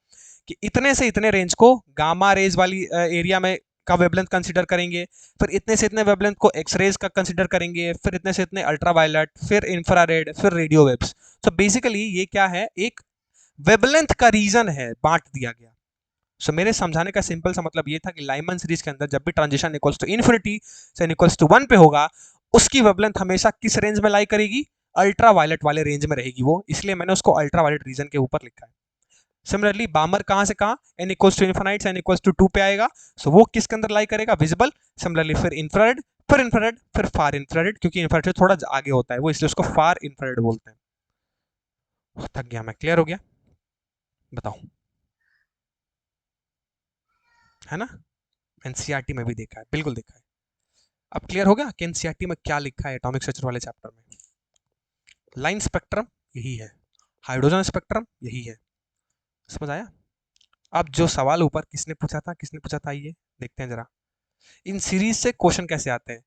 कि इतने से इतने रेंज को गामा रेज वाली एरिया में का वेवलेंथ कंसीडर करेंगे, फिर इतने से इतने वेवलेंथ को एक्स रेज का कंसीडर करेंगे, फिर इतने से इतने अल्ट्रावायलेट, फिर इंफ्रारेड, फिर रेडियो वेव्स। तो बेसिकली ये क्या है, एक वेवलेंथ का रीजन है, बांट दिया गया। सो मेरे समझाने का सिंपल सा मतलब ये था कि लाइमन सीरीज के अंदर जब भी ट्रांजिशन इक्वल्स टू इन्फिनिटी से इक्वल्स टू 1 पे होगा, उसकी वेवलेंथ हमेशा किस रेंज में लाई करेगी, अल्ट्रा वायलेट वाले रेंज में रहेगी वो, इसलिए मैंने उसको अल्ट्रा वायलेट रीजन के ऊपर लिखा है। सिमिलरली बामर कहां से कहां, n इक्वल्स टू इन्फिनाइट से n इक्वल्स टू 2 पे आएगा। सो वो किसके अंदर लाई करेगा, विजिबल। सिमिलरली फिर इंफ्रारेड, फिर इंफ्रारेड, फिर फार इंफ्रारेड, क्योंकि इंफ्रारेड थोड़ा आगे होता है वो, इसलिए उसको फार इंफ्रारेड बोलते हैं। थक गया मैं, क्लियर हो गया, बताओ, है ना। एनसीईआरटी में भी देखा है, बिल्कुल देखा है। अब क्लियर हो गया कि एनसीईआरटी में क्या लिखा है एटॉमिक स्ट्रक्चर वाले चैप्टर में। लाइन स्पेक्ट्रम यही है, हाइड्रोजन स्पेक्ट्रम यही है, समझ आया। अब जो सवाल ऊपर किसने पूछा था ये देखते हैं जरा। इन सीरीज से क्वेश्चन कैसे आते हैं,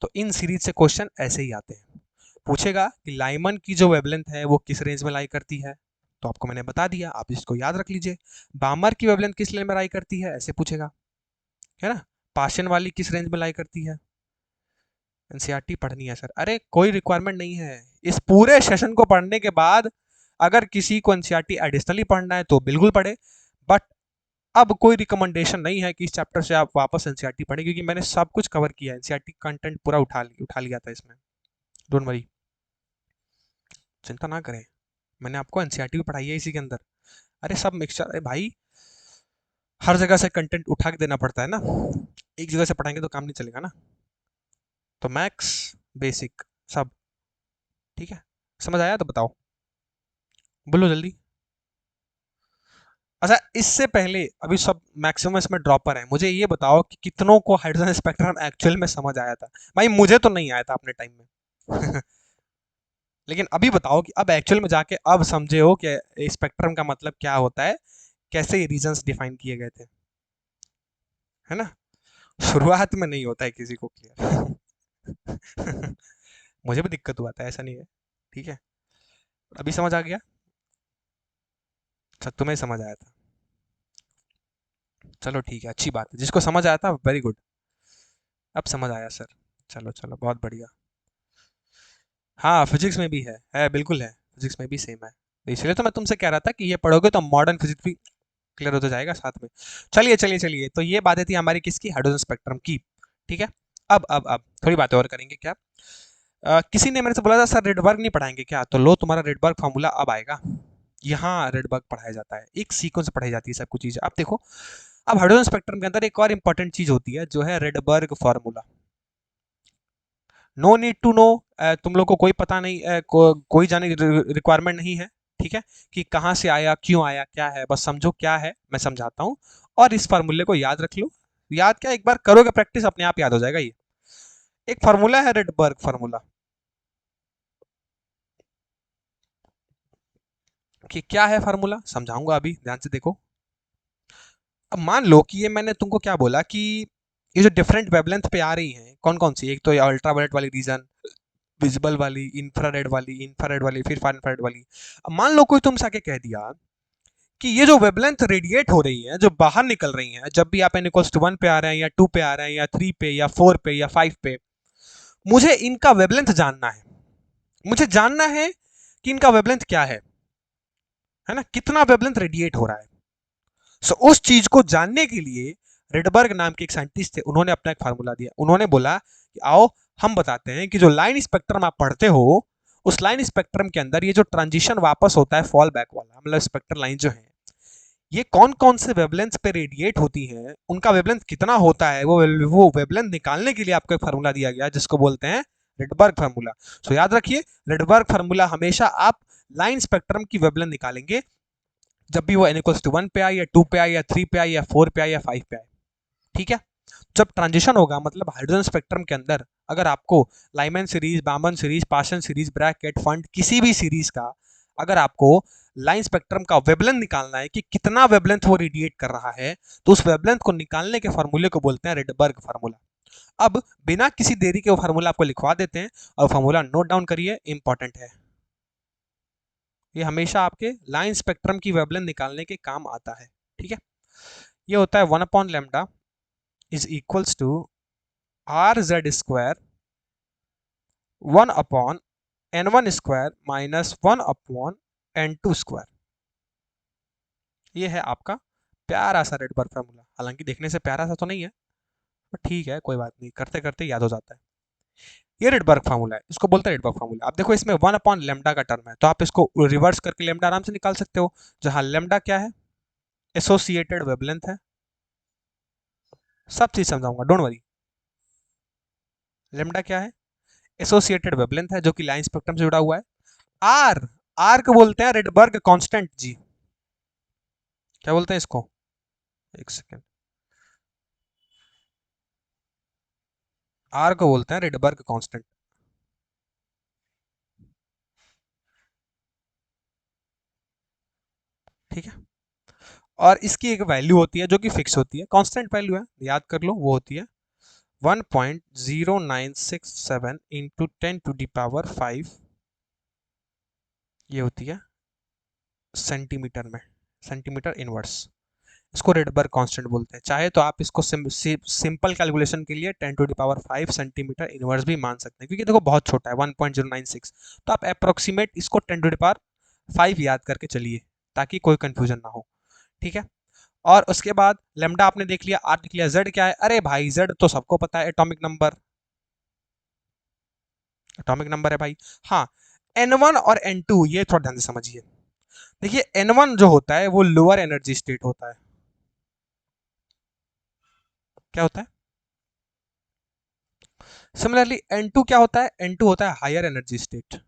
तो इन सीरीज से क्वेश्चन ऐसे ही आते हैं। पूछेगा कि लाइमन की जो वेवलेंथ है वो किस रेंज में लाई करती है, तो आपको मैंने बता दिया, आप इसको याद रख लीजिए। बामर की वेवलेंथ किस रेंज में लाई करती है, ऐसे पूछेगा, है ना। पाशन वाली किस रेंज में लाई करती है। एनसीईआरटी पढ़नी है सर, अरे कोई रिक्वायरमेंट नहीं है। इस पूरे सेशन को पढ़ने के बाद अगर किसी को एनसीईआरटी एडिशनली पढ़ना है तो बिल्कुल पढ़े, बट अब कोई रिकमेंडेशन नहीं है कि इस चैप्टर से आप वापस एनसीईआरटी पढ़ें, क्योंकि मैंने सब कुछ कवर किया है, एनसीईआरटी कंटेंट पूरा उठा लिया था इसमें। डोंट वरी, चिंता ना करें, मैंने आपको एनसीईआरटी भी पढ़ाई है इसी के अंदर। अरे सब मिक्सचर, अरे भाई हर जगह से कंटेंट उठा के देना पड़ता है ना, एक जगह से पढ़ाएंगे तो काम नहीं चलेगा ना। तो मैथ्स बेसिक सब ठीक है, समझ आया तो बताओ, बोलो जल्दी। अच्छा इससे पहले, अभी सब मैक्सिमम इसमें ड्रॉपर है, मुझे ये बताओ कि कितनों को हाइड्रोजन स्पेक्ट्रम एक्चुअल में समझ आया था। भाई मुझे तो नहीं आया था अपने टाइम में लेकिन अभी बताओ कि अब एक्चुअल में जाके अब समझे हो कि स्पेक्ट्रम का मतलब क्या होता है, कैसे ये रीजंस डिफाइन किए गए थे, है ना। शुरुआत में नहीं होता है किसी को क्लियर। मुझे भी दिक्कत हुआ था, ऐसा नहीं है, ठीक है। अभी समझ आ गया। अच्छा, तुम्हें समझ आया था, चलो ठीक है, अच्छी बात है, जिसको समझ आया था वेरी गुड। अब समझ आया सर, चलो चलो बहुत बढ़िया। हाँ फिजिक्स में भी है बिल्कुल है, फिजिक्स में भी सेम है, तो इसलिए तो मैं तुमसे कह रहा था कि ये पढ़ोगे तो मॉडर्न फिजिक्स भी क्लियर होता जाएगा साथ में। चलिए चलिए चलिए, तो ये बातें थी हमारी किसकी, हाइड्रोजन स्पेक्ट्रम की, ठीक है। अब थोड़ी बातें और करेंगे क्या। किसी ने मेरे से बोला था सर रेडबर्ग नहीं पढ़ाएंगे क्या, तो लो तुम्हारा रेडबर्ग फार्मूला अब आएगा। यहाँ रेडबर्ग पढ़ाया जाता है, एक सीक्वेंस पढ़ाई जाती है सब कुछ चीजें। अब देखो, अब हाइड्रोजन स्पेक्ट्रम के अंदर एक और इंपॉर्टेंट चीज होती है जो है Rydberg formula. No need to know, तुम लोग को कोई पता नहीं, कोई जाने रिक्वायरमेंट नहीं है, ठीक है, कि कहाँ से आया क्यों आया क्या है, बस समझो क्या है मैं समझाता हूँ, और इस फार्मूले को याद रख लो। याद क्या, एक बार करोगे प्रैक्टिस अपने आप याद हो जाएगा ये। एक फार्मूला है रेडबर्ग फार्मूला, कि क्या है फार्मूला समझाऊंगा अभी, ध्यान से देखो। अब मान लो कि ये मैंने तुमको क्या बोला कि ये जो डिफरेंट वेवलेंथ पे आ रही हैं कौन कौन सी, एक तो ये अल्ट्रावायलेट वाली रीजन, विजिबल वाली, इंफ्रारेड वाली फिर फार इंफ्रारेड वाली। अब मान लो कोई तुमसे आके कह दिया कि ये जो वेवलेंथ रेडिएट हो रही है, जो बाहर निकल रही है जब भी आप n=1 पे आ रहे हैं या 2 पे आ रहे हैं या 3 पे या 4 पे या 5 पे, मुझे इनका वेवलेंथ जानना है। मुझे जानना है कि इनका वेवलेंथ क्या है ना, कितना वेवलेंथ रेडिएट हो रहा है। सो उस चीज को जानने के लिए रेडबर्ग नाम के एक साइंटिस्ट थे, उन्होंने अपना एक फार्मूला दिया। उन्होंने बोला कि आओ हम बताते हैं कि जो लाइन स्पेक्ट्रम आप पढ़ते हो, उस लाइन स्पेक्ट्रम के अंदर ये जो ट्रांजिशन वापस होता है फॉल बैक वाला, मतलब स्पेक्ट्रल लाइन जो है, ये कौन कौन से वेवलेंथ पे रेडिएट होती हैं, उनका वेवलेंथ कितना होता है, वो वेवलेंथ निकालने के लिए आपको एक फार्मूला दिया गया जिसको बोलते हैं रेडबर्ग फार्मूला। सो याद रखिए, रेडबर्ग फार्मूला हमेशा आप लाइन स्पेक्ट्रम की वेवलेंथ निकालेंगे जब भी वो n=1 पे आए या 2 पे आए या 3 पे आए या 4 पे आए या 5 पे आए, ठीक है। जब ट्रांजिशन होगा मतलब हाइड्रोजन स्पेक्ट्रम के अंदर अगर आपको Lyman series, Balmer series, Paschen series, Brackett, Pfund, किसी भी सीरीज का अगर आपको लाइन स्पेक्ट्रम का वेवलेंथ निकालना है कि कितना वेवलेंथ वो रेडिएट कर रहा है, तो उस वेवलेंथ को निकालने के फार्मूले को बोलते हैं रेडबर्ग फार्मूला। अब बिना किसी देरी के वो फार्मूला आपको लिखवा देते हैं, और फार्मूला नोट डाउन करिए, इंपॉर्टेंट है। ये हमेशा आपके लाइन स्पेक्ट्रम की वेवलेंथ निकालने के काम आता है, ठीक है। ये होता है 1/λ is equals to R Z square 1/n1 square minus 1/n2 square. ये है आपका प्यारा सा रेडबर्ग फार्मूला, हालांकि देखने से प्यारा सा तो नहीं है, पर ठीक है कोई बात नहीं, करते करते याद हो जाता है। ये रेडबर्ग फार्मूला है, इसको बोलते हैं रेडबर्ग फार्मूला। अब देखो इसमें 1/λ का टर्म है, तो आप इसको रिवर्स करके लेमडा आराम से निकाल सकते हो, जहां लेमडा क्या है, एसोसिएटेड वेवलेंथ है। सब चीज समझाऊंगा, डोंट वरी। लेमडा क्या है, एसोसिएटेड वेवलेंथ है जो कि लाइन स्पेक्ट्रम से जुड़ा हुआ है। आर, आर को बोलते हैं रेडबर्ग कांस्टेंट जी। क्या बोलते हैं इसको, एक सेकेंड, आर को बोलते हैं रेडबर्ग कांस्टेंट, ठीक है। और इसकी एक वैल्यू होती है जो कि फिक्स होती है, कांस्टेंट वैल्यू है, याद कर लो, वो होती है 1.0967 इंटू 10⁵ ये होती है सेंटीमीटर में, सेंटीमीटर इनवर्स। इसको रेडबर्ग कांस्टेंट बोलते हैं। चाहे तो आप इसको सिंपल कैलकुलेशन के लिए 10⁵ सेंटीमीटर इनवर्स भी मान सकते हैं, क्योंकि देखो बहुत छोटा है 1.096, तो आप अप्रोक्सीमेट इसको 10⁵ याद करके चलिए ताकि कोई कंफ्यूजन ना हो, ठीक है। और उसके बाद लेमडा आपने देख लिया, आर देख लिया, जेड क्या है, अरे भाई जेड तो सबको पता है, एटॉमिक नंबर, एटॉमिक नंबर है भाई। हाँ, N1 और N2 ये थोड़ा ध्यान से समझिए। देखिए N1 जो होता है वो लोअर एनर्जी स्टेट होता है, क्या होता है। सिमिलरली N2 क्या होता है, N2 होता है हायर एनर्जी स्टेट।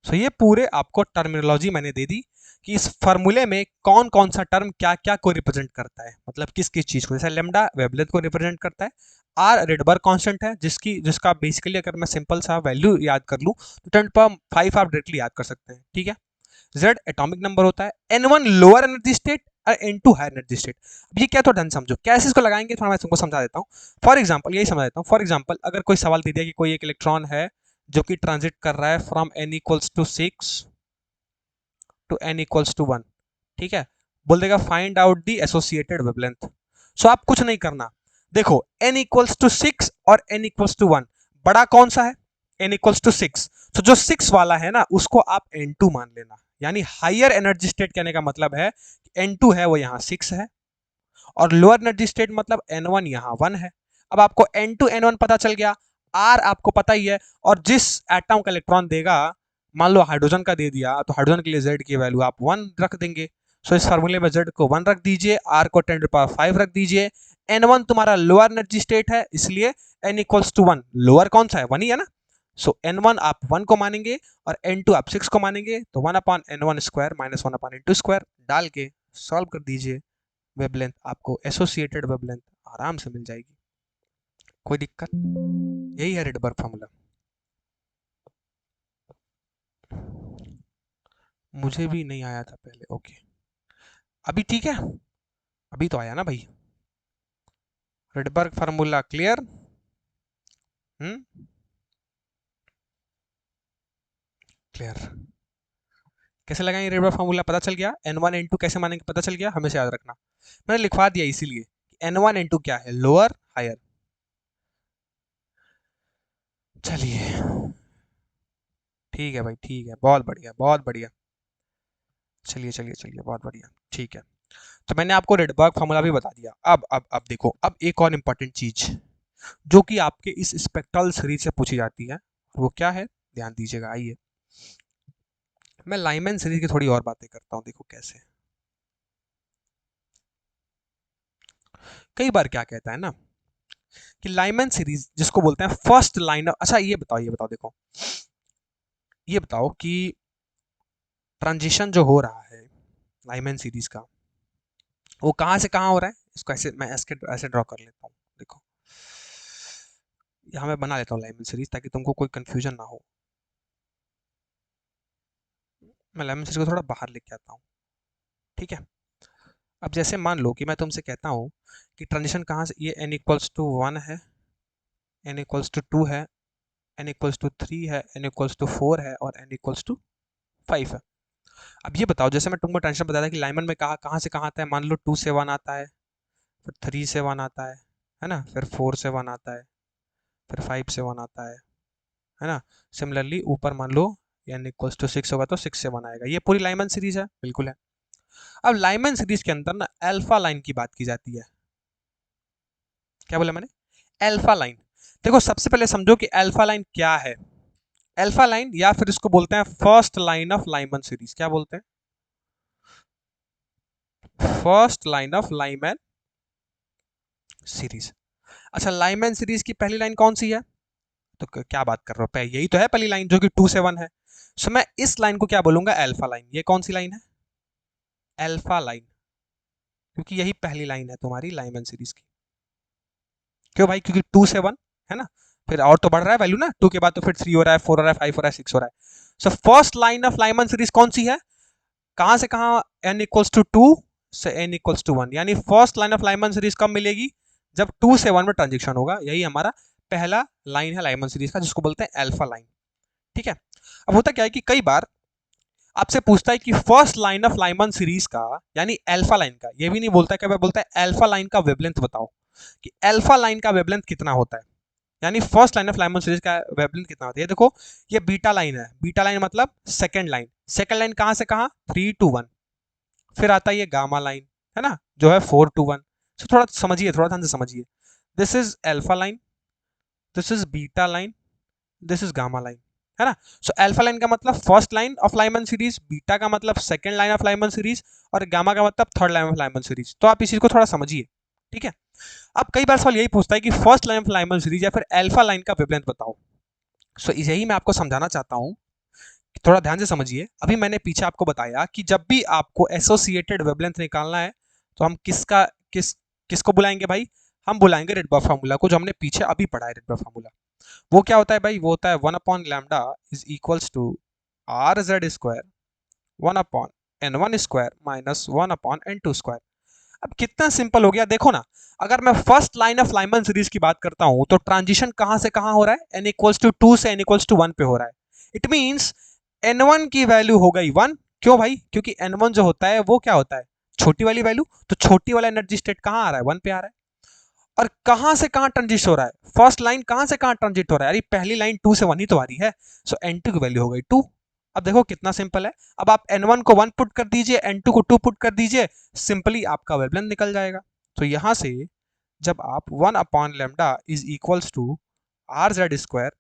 सो ये पूरे आपको टर्मिनोलॉजी मैंने दे दी, कि इस फॉर्मूले में कौन कौन सा टर्म क्या क्या को रिप्रेजेंट करता है, मतलब किस किस चीज को। जैसे लेमडा वेवलेंथ को रिप्रेजेंट करता है, आर रेडबर्ग कांस्टेंट है जिसका बेसिकली अगर मैं सिंपल सा वैल्यू याद कर लूं तो 10⁵ आप डायरेक्टली याद कर सकते हैं, ठीक है। जेड एटॉमिक नंबर होता है, N1 लोअर एनर्जी स्टेट और N2 हायर एनर्जी स्टेट। अब ये क्या, तो ढंग समझो कैसे इसको लगाएंगे, थोड़ा मैं तुमको समझा देता हूँ। फॉर एग्जांपल यही समझा देता हूँ। फॉर एग्जांपल अगर कोई सवाल दे दिया कि कोई एक इलेक्ट्रॉन है जो कि ट्रांजिट कर रहा है from n equals to 6 to n equals to 1, ठीक है, बोल देगा find out the associated wavelength. So आप कुछ नहीं करना, देखो n इक्वल्स टू 6 और n इक्वल्स टू 1, बड़ा कौन सा है, n इक्वल्स टू 6, तो जो 6 वाला है ना उसको आप N2 मान लेना, यानी हायर एनर्जी स्टेट कहने का मतलब है N2 है वो यहाँ 6 है, और लोअर एनर्जी स्टेट मतलब N1 यहाँ 1 है। अब आपको N2 N1 पता चल गया, R आपको पता ही है, और जिस एटम का इलेक्ट्रॉन देगा, मान लो हाइड्रोजन का दे दिया तो हाइड्रोजन के लिए Z की वैल्यू आप 1 रख देंगे। सो इस फार्मूले में Z को 1 रख दीजिए, R को 10⁵ रख दीजिए। N1 तुम्हारा लोअर एनर्जी स्टेट है, इसलिए N इक्वल्स टू 1, लोअर कौन सा है, 1 ही है ना। सो N1 आप 1 को मानेंगे और N2 आप 6 को मानेंगे, तो 1/N1 square minus 1/N2 square डाल के सॉल्व कर दीजिए, वेवलेंथ आपको एसोसिएटेड वेवलेंथ आराम से मिल जाएगी, कोई दिक्कत। यही है रेडबर्ग फार्मूला। मुझे भी नहीं आया था पहले, ओके अभी ठीक है, अभी तो आया ना भाई। Rydberg formula clear? क्लियर। कैसे लगाएंगे रेडबर्ग फार्मूला, पता चल गया। N1 N2 कैसे मानेंगे पता चल गया, हमेशा याद रखना, मैंने लिखवा दिया इसीलिए। N1 N2 क्या है, लोअर हायर। चलिए ठीक है भाई, ठीक है, बहुत बढ़िया बहुत बढ़िया। चलिए चलिए चलिए, बहुत बढ़िया, ठीक है। तो मैंने आपको रेडबर्ग फार्मूला भी बता दिया। अब देखो, अब एक और इंपॉर्टेंट चीज जो कि आपके इस स्पेक्ट्रल सीरीज से पूछी जाती है, वो क्या है, ध्यान दीजिएगा। आइए मैं लाइमैन सीरीज की थोड़ी और बातें करता हूं, देखो कैसे। कई बार क्या कहता है ना कि लाइमैन सीरीज जिसको बोलते हैं फर्स्ट लाइन, अच्छा ये बताओ देखो, ये बताओ कि ट्रांजिशन जो हो रहा है लाइमैन सीरीज का, वो कहां से कहां हो रहा है, इसको ऐसे मैं ऐसे ड्रॉ कर लेता हूँ। देखो यहाँ मैं बना लेता हूँ लाइमैन सीरीज ताकि तुमको कोई कंफ्यूजन ना हो। मैं लाइमैन सीरीज को थोड़ा बाहर लेके आता हूँ, ठीक है। अब जैसे मान लो कि मैं तुमसे कहता हूँ कि ट्रांजिशन कहाँ से, ये n इक्वल्स टू 1 है, n इक्वल्स टू 2 है, n इक्वल्स टू 3 है, n इक्वल्स टू 4 है और n इक्वल्स टू 5 है। अब ये बताओ, जैसे मैं तुमको ट्रांजिशन बताया था कि लाइमैन में कहाँ से कहाँ आता है, मान लो 2 से 1 आता है, फिर 3 से 1 आता है ना, फिर 4 से 1 आता है, फिर 5 से 1 आता है ना। सिमिलरली ऊपर मान लो n इक्वल्स टू 6 होगा तो 6 से 1 आएगा। ये पूरी लाइमैन सीरीज है, बिल्कुल है। अब लाइमैन सीरीज के अंदर ना अल्फा लाइन की बात की जाती है। क्या बोला मैंने, अल्फा लाइन। देखो सबसे पहले समझो कि अल्फा लाइन क्या है। अल्फा लाइन या फिर इसको बोलते हैं first line of Lyman series. क्या बोलते हैं, first line of Lyman series. अच्छा लाइमैन सीरीज की पहली लाइन कौन सी है, तो क्या बात कर रहे हो, यही तो है पहली लाइन जो कि 2 से 1 है। सो मैं इस लाइन को क्या बोलूंगा, अल्फा लाइन। ये कौन सी लाइन है, अल्फा लाइन, क्योंकि यही पहली लाइन है तुम्हारी लाइमैन सीरीज की। क्यों भाई, क्योंकि 2 से 1 है ना, फिर और तो बढ़ रहा है वैल्यू ना, 2 के बाद तो फिर 3 हो रहा है, 4 हो रहा है, 5 हो रहा है, 6 हो रहा है। So first line of Lyman series कौन सी है, कहां से कहां, n इक्वल्स टू 2 से n इक्वल्स टू 1, यानी first line of Lyman series कब मिलेगी, जब 2 से 1 में ट्रांजिशन होगा। यही हमारा पहला लाइन है लाइमैन सीरीज का, जिसको बोलते हैं अल्फा लाइन, ठीक है। अब होता क्या है कि कई बार आपसे पूछता है कि first line of Lyman series का, यानी अल्फा लाइन का, ये भी नहीं बोलता है, क्या बोलता है अल्फा लाइन का वेवलेंथ बताओ, कि अल्फा लाइन का वेवलेंथ कितना होता है, यानी first line of Lyman series का वेवलेंथ कितना होता है। ये देखो, ये बीटा लाइन है, बीटा लाइन मतलब सेकंड लाइन। सेकंड लाइन कहां से कहां, 3 to 1। फिर आता है ये गामा लाइन, है ना, जो है 4 to 1। सो थोड़ा समझिए, थोड़ा ध्यान से समझिए, this is alpha line, this is beta line, this is gamma line, है ना। सो अल्फा लाइन का मतलब first line of Lyman series, beta का मतलब second line of Lyman series, और गामा का मतलब third line of Lyman series. तो आप इस चीज को थोड़ा समझिए, ठीक है। अब कई बार सवाल यही पूछता है कि first line of Lyman series या फिर अल्फा लाइन का वेवलेंथ बताओ। सो यही मैं आपको समझाना चाहता हूं थोड़ा ध्यान से समझिए, अभी मैंने पीछे आपको बताया कि जब भी आपको एसोसिएटेड वेवलेंथ निकालना है तो हम किसको बुलाएंगे भाई, हम बुलाएंगे रेडबर्ग फार्मूला को, जो हमने पीछे अभी पढ़ा है रेडबर्ग फार्मूला। वो क्या होता है भाई, वो होता है 1 upon lambda is equals to R Z square 1 upon n1 square minus 1 upon n2 square. अब कितना सिंपल हो गया देखो ना, अगर मैं first line of Lyman series की बात करता हूं तो ट्रांजिशन कहां से कहां हो रहा है, n इक्वल्स टू 2 से n इक्वल्स टू 1 पे हो रहा है। इट मींस n1 की वैल्यू हो गई 1। क्यों भाई, क्योंकि n1 जो होता है वो क्या होता है, छोटी वाली वैल्यू, तो छोटी वाला एनर्जी स्टेट कहां आ रहा है, 1 पे आ रहा है। और कहां से कहां ट्रांजिट हो रहा है, फर्स्ट लाइन कहां से कहां ट्रांजिट हो रहा है, अरे पहली लाइन 2 से 1 ही तो आ रही है, सो n2 की वैल्यू हो गई 2। अब देखो कितना सिंपल है, अब आप n1 को 1 पुट कर दीजिए, n2 को 2 पुट कर दीजिए, सिंपली आपका वेवलेंथ निकल जाएगा। तो यहां से जब आप 1 upon lambda is equals to R Z square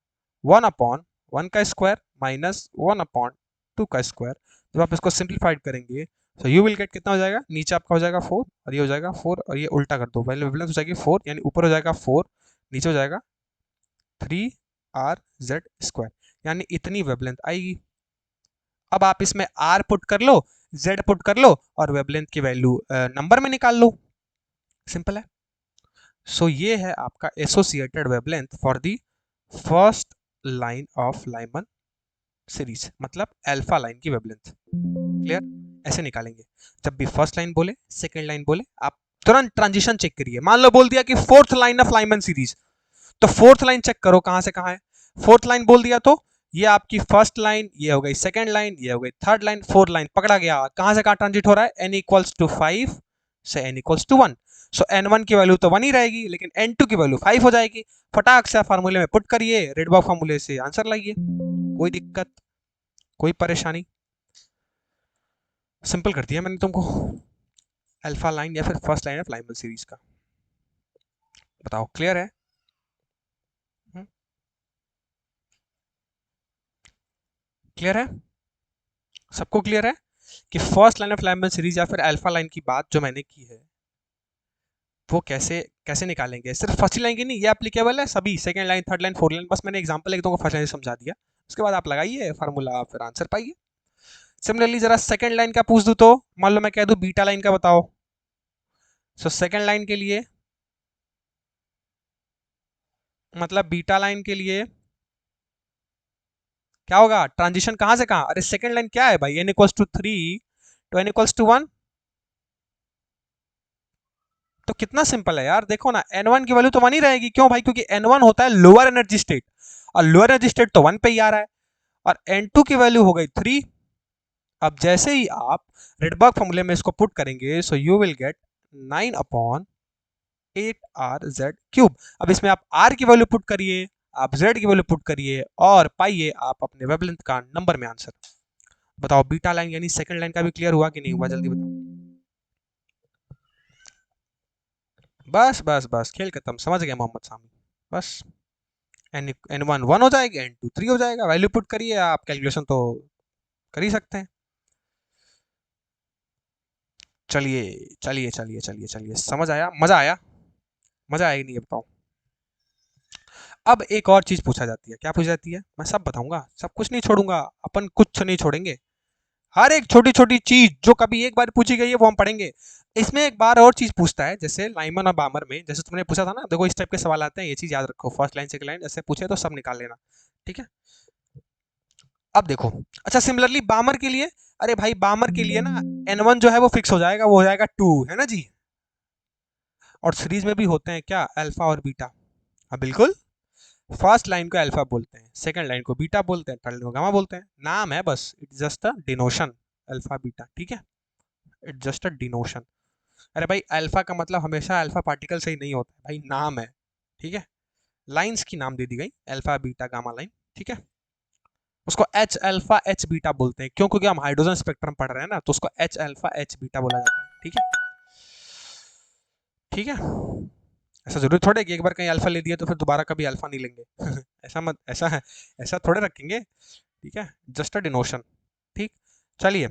1 upon 1 का स्क्वायर माइनस 1 अपॉन 2 का स्क्वायर, जब आप इसको सिंप्लीफाइड करेंगे तो यू विल गेट कितना हो जाएगा, नीचे आपका हो जाएगा 4 और ये हो जाएगा 4 और ये उल्टा कर दो, पहले वेवलेंथ हो जाएगी 4 यानी ऊपर हो जाएगा 4, नीचे हो जाएगा 3 आर जेड स्क्वायर, यानी इतनी वेवलेंथ आएगी। अब आप इसमें आर पुट कर लो, जेड पुट कर लो और वेवलेंथ की वैल्यू नंबर में निकाल लो, सिंपल है। सो ये है आपका associated wavelength for the first line of Lyman series, मतलब अल्फा लाइन की वेवलेंथ। क्लियर, ऐसे निकालेंगे, जब भी फर्स्ट लाइन बोले सेकंड लाइन बोले आप तुरंत ट्रांजिशन चेक करिए। मान लो बोल दिया कि fourth line of Lyman series, तो फोर्थ लाइन चेक करो कहां से कहां है। फोर्थ लाइन बोल दिया तो ये आपकी फर्स्ट लाइन, ये हो गई सेकंड लाइन, ये हो गई थर्ड लाइन, फोर्थ लाइन पकड़ा गया, कहां से कहां ट्रांजिट हो रहा है, n इक्वल्स टू 5 से n equals to 1। So n1 की वैल्यू तो 1 ही रहेगी, लेकिन n2 की वैल्यू 5 हो जाएगी। फटाक से फार्मूले में पुट करिए, रेडबर्ग फार्मूले से आंसर लाइए, कोई दिक्कत कोई परेशानी, सिंपल कर दिया मैंने तुमको अल्फा लाइन या फिर first line of Lyman series का। बताओ क्लियर है? क्लियर है, सबको क्लियर है कि first line of Lyman series या फिर अल्फा लाइन की बात जो मैंने की है वो कैसे कैसे निकालेंगे। सिर्फ फर्स्ट लाइन की नहीं, ये एप्लीकेबल है सभी, second line third line fourth line, बस मैंने एग्जांपल एक दो को फर्स्ट लाइन समझा दिया, उसके बाद आप लगाइए फार्मूला फिर आंसर पाइए। सिमिलरली जरा सेकंड लाइन का पूछ दूं तो, मान लो मैं कह दूं बीटा लाइन का बताओ, सो सेकंड लाइन के लिए, मतलब बीटा लाइन के लिए क्या होगा, ट्रांजिशन कहां से कहां, अरे सेकंड लाइन क्या है भाई, n इक्वल्स टू 3 तो n इक्वल्स टू 1, तो कितना सिंपल है यार, देखो ना n1 की वैल्यू तो 1 ही रहेगी। क्यों भाई, क्योंकि n1 होता है लोअर एनर्जी स्टेट और लोअर एनर्जी स्टेट तो 1 पे ही आ रहा है, और n2 की वैल्यू हो गई 3। अब जैसे ही आप रेडबर्ग फॉर्मूले में इसको पुट करेंगे so you will get 9 upon 8 are Z cube. अब इसमें आप आर की वैल्यू पुट करिए, आप जेड की वैल्यू पुट करिए और पाइए आप अपने वेवलेंथ का नंबर में आंसर। बताओ बीटा लाइन यानी सेकंड लाइन का भी क्लियर हुआ कि नहीं हुआ, जल्दी बताओ। बस बस बस खेल खत्म, समझ गया मोहम्मद सामी, बस n1 1 हो जाएगा, n2 3 हो जाएगा, वैल्यू पुट करिए, आप कैलकुलेशन तो कर ही सकते हैं। चलिए चलिए चलिए चलिए चलिए, समझ आया, मजा आया, मजा आया नहीं बताओ। अब एक और चीज पूछा जाती है, क्या पूछा जाती है, मैं सब बताऊंगा, सब कुछ नहीं छोड़ूंगा, अपन कुछ नहीं छोड़ेंगे, हर एक छोटी छोटी चीज जो कभी एक बार पूछी गई है वो हम पढ़ेंगे। इसमें एक बार और चीज पूछता है, जैसे लाइमन और बामर में, जैसे तुमने पूछा था ना, देखो इस टाइप के सवाल आते हैं, ये चीज याद रखो, फर्स्ट लाइन सेकंड लाइन ऐसे पूछे तो सब निकाल लेना, ठीक है। अब देखो, अच्छा सिमिलरली बामर के लिए, अरे भाई बामर के लिए ना n1 जो है वो फिक्स हो जाएगा, वो हो जाएगा 2, है ना जी। और सीरीज में भी होते हैं क्या, अल्फा और बीटा, हाँ बिल्कुल, फर्स्ट लाइन को अल्फा बोलते हैं, सेकंड लाइन को बीटा बोलते हैं, थर्ड लाइन को गामा बोलते हैं, नाम है बस, it's just a डिनोशन, alpha beta, ठीक है, इट्स जस्ट अ डिनोशन। अरे भाई अल्फा का मतलब हमेशा अल्फा पार्टिकल से ही नहीं होता भाई, नाम है, ठीक है, लाइंस की नाम दे दी गई, अल्फा बीटा गामा लाइन, ठीक है। उसको एच अल्फा एच बीटा बोलते हैं, क्यों, क्योंकि हम हाइड्रोजन स्पेक्ट्रम पढ़ रहे हैं ना, तो उसको एच अल्फा एच बीटा बोला जाता है, ठीक है, ठीक है। ऐसा जरूरी थोड़े कि एक बार कहीं अल्फा ले दिया तो फिर दोबारा कभी अल्फा नहीं लेंगे ऐसा मत, ऐसा है, ऐसा थोड़े रखेंगे, ठीक है, जस्ट अ डिनोशन, ठीक। चलिए,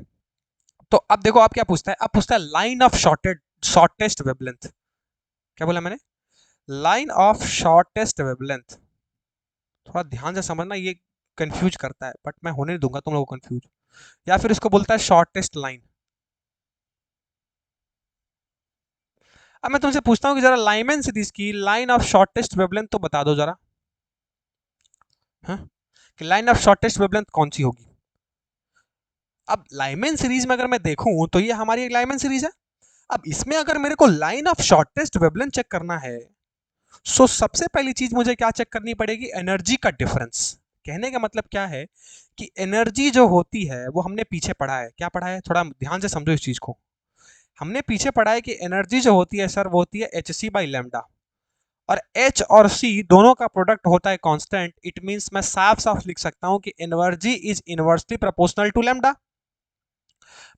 तो अब देखो आप क्या पूछता है, अब पूछता है लाइन ऑफ शॉर्टेस्ट वेवलेंथ, क्या बोला मैंने, लाइन ऑफ शॉर्टेस्ट वेवलेंथ। थोड़ा ध्यान से समझना, ये कंफ्यूज करता है, बट मैं होने नहीं दूंगा तुम लोगों को कंफ्यूज। या फिर इसको बोलता है शॉर्टेस्ट लाइन। अब मैं तुमसे पूछता हूँ कि जरा लाइमैन सीरीज की लाइन ऑफ शॉर्टेस्ट वेवलेंथ तो बता दो जरा। हाँ, कि लाइन ऑफ शॉर्टेस्ट वेवलेंथ कौन सी होगी। अब लाइमैन सीरीज में अगर मैं देखूं तो ये हमारी एक लाइमैन सीरीज है। अब इसमें अगर मेरे को line of shortest wavelength check करना है, सो सबसे पहली चीज मुझे क्या चेक करनी पड़ेगी, एनर्जी का डिफरेंस। कहने का मतलब क्या है कि एनर्जी जो होती है वो हमने पीछे पढ़ा है, क्या पढ़ा है, थोड़ा ध्यान से समझो इस चीज को। हमने पीछे पढ़ा है कि एनर्जी जो होती है सर वो होती है एच सी बाई लेमडा, और H और C दोनों का प्रोडक्ट होता है कांस्टेंट। इट मींस मैं साफ साफ लिख सकता हूं कि energy is inversely proportional to lambda.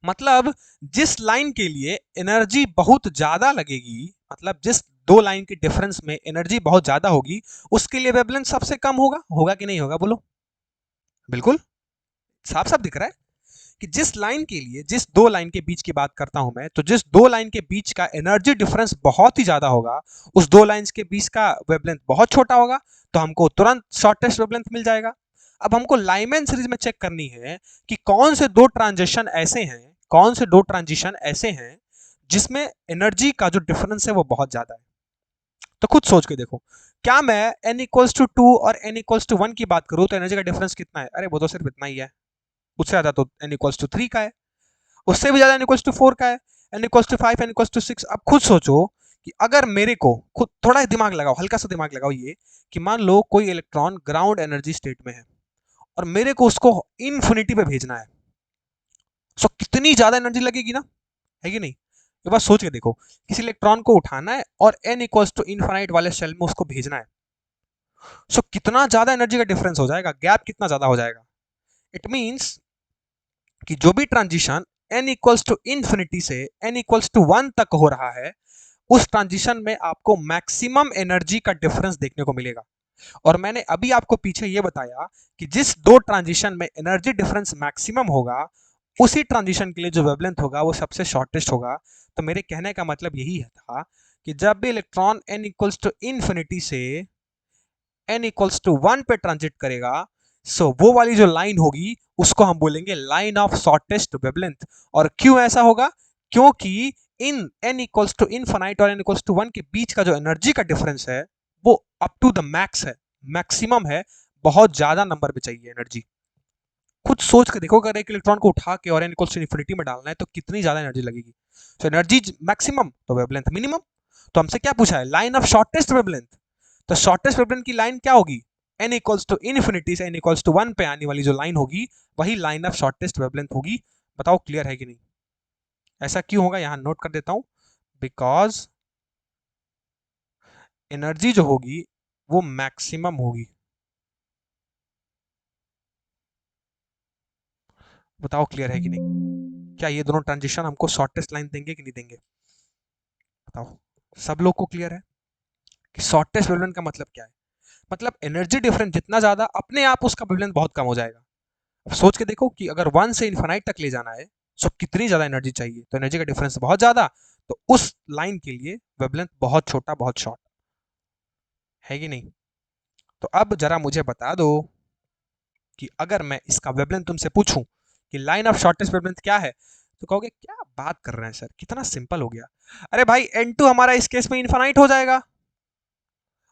मतलब जिस लाइन के लिए एनर्जी बहुत ज्यादा लगेगी, मतलब जिस दो लाइन के डिफरेंस में एनर्जी बहुत ज्यादा होगी, उसके लिए वेवलेंथ सबसे कम होगा। होगा कि नहीं होगा बोलो। बिल्कुल साफ साफ दिख रहा है कि जिस लाइन के लिए, जिस दो लाइन के बीच की बात करता हूं मैं, तो जिस दो लाइन के बीच का एनर्जी डिफरेंस बहुत ही ज्यादा होगा, उस दो लाइंस के बीच का वेवलेंथ बहुत छोटा होगा, तो हमको तुरंत शॉर्टेस्ट वेवलेंथ मिल जाएगा। अब हमको लाइमैन सीरीज में चेक करनी है कि कौन से दो ट्रांजिशन ऐसे हैं, कौन से दो ट्रांजिशन ऐसे हैं जिसमें एनर्जी का जो डिफरेंस है वो बहुत ज्यादा है। तो खुद सोच के देखो, क्या मैं n इक्वल्स टू टू और n इक्वल्स टू वन की बात करूं तो एनर्जी का डिफरेंस कितना है, अरे वो तो सिर्फ इतना ही है। उससे ज्यादा तो n इक्वल्स टू थ्री का है, उससे भी ज्यादा n इक्वल्स टू फोर का है, n equals to five, n equals to six. अब खुद सोचो कि अगर मेरे को, खुद थोड़ा दिमाग लगाओ, हल्का सा दिमाग लगाओ, ये कि मान लो कोई इलेक्ट्रॉन ग्राउंड एनर्जी स्टेट में है और मेरे को उसको इन्फिनिटी पे भेजना है, सो कितनी ज्यादा एनर्जी लगेगी ना, है कि नहीं। ये बात सोच के देखो, किसी इलेक्ट्रॉन को उठाना है और n इक्वल्स टू इनफाइनाइट वाले सेल में उसको भेजना है, सो कितना ज्यादा एनर्जी का डिफरेंस हो जाएगा, गैप कितना ज्यादा हो जाएगा। इट मींस कि जो भी transition n equals to infinity से n इक्वल्स टू वन तक हो रहा है, उस ट्रांजिशन में आपको मैक्सिमम एनर्जी का डिफरेंस देखने को मिलेगा। और मैंने अभी आपको पीछे यह बताया कि जिस दो ट्रांजिशन में एनर्जी डिफरेंस मैक्सिमम होगा, उसी ट्रांजिशन के लिए जो वेवलेंथ होगा वो सबसे शॉर्टेस्ट होगा। तो मेरे कहने का मतलब यही था कि जब भी electron n equals to infinity से n इक्वल्स टू वन पे ट्रांजिट करेगा, सो वो वाली जो लाइन होगी उसको हम बोलेंगे लाइन ऑफ शॉर्टेस्ट वेवलेंथ। और क्यों ऐसा होगा, क्योंकि इन n इक्वल्स टू इनफाइनाइट और n इक्वल्स टू वन के बीच का जो एनर्जी का डिफरेंस है वो अप टू द मैक्स है, मैक्सिमम है, बहुत ज्यादा नंबर पे चाहिए एनर्जी। खुद सोच के देखो, अगर एक इलेक्ट्रॉन को उठा के और n इक्वल्स टू इन्फिनिटी में डालना है तो कितनी ज्यादा एनर्जी लगेगी। तो एनर्जी मैक्सिमम तो वेवलेंथ मिनिमम। तो हमसे क्या पूछा है, लाइन ऑफ शॉर्टेस्ट वेवलेंथ। तो शॉर्टेस्ट वेवलेंथ की लाइन क्या होगी, n इक्वल्स टू इन्फिनिटी से n इक्वल्स टू वन पे आने वाली जो लाइन होगी वही लाइन ऑफ शॉर्टेस्ट वेवलेंथ होगी। बताओ क्लियर है कि नहीं। ऐसा क्यों होगा, यहां नोट कर देता हूं, बिकॉज एनर्जी जो होगी वो मैक्सिमम होगी। बताओ क्लियर है कि नहीं। क्या ये दोनों ट्रांजिशन हमको शॉर्टेस्ट लाइन देंगे कि नहीं देंगे, बताओ। सब लोग को क्लियर है कि शॉर्टेस्ट वेवलेंथ का मतलब क्या है। मतलब एनर्जी डिफरेंस जितना ज्यादा, अपने आप उसका वेवलेंथ बहुत कम हो जाएगा। अब सोच के देखो कि अगर वन से इन्फिनाइट तक ले जाना है, सो कितनी ज्यादा एनर्जी चाहिए, तो एनर्जी का डिफरेंस बहुत ज्यादा, तो उस लाइन के लिए वेवलेंथ बहुत छोटा, बहुत शॉर्ट, है कि नहीं। तो अब जरा मुझे बता दो कि अगर मैं इसका वेवलेंथ तुमसे पूछूं कि लाइन ऑफ शॉर्टेस्ट वेवलेंथ क्या है, तो कहोगे क्या बात कर रहे हैं सर, कितना सिंपल हो गया। अरे भाई n2 हमारा इस केस में इन्फिनाइट हो जाएगा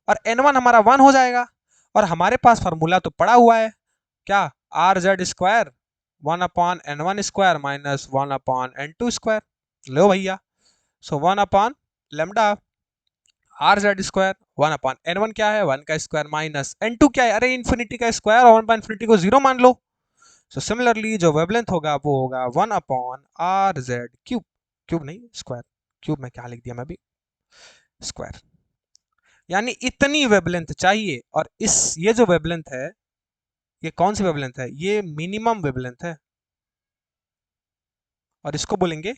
और n1 हमारा वन हो जाएगा, और हमारे पास फार्मूला तो पड़ा हुआ है, क्या, R Z square one upon n one square minus one upon n two square. लो भैया, so one upon lambda R Z square, one upon n one क्या है, वन का स्क्वायर माइनस एन टू क्या है, अरे इन्फिनिटी का square, और वन बाय इन्फिनिटी को जीरो मान लो। सो सिमिलरली जो वेवलेंथ होगा वो होगा one upon are Z cube, cube नहीं स्क्वायर, क्यूब में क्या लिख दिया मैं अभी, स्क्वायर। यानी इतनी वेवलेंथ चाहिए, और इस ये जो वेवलेंथ है, ये कौन सी वेवलेंथ है, ये मिनिमम वेवलेंथ है, और इसको बोलेंगे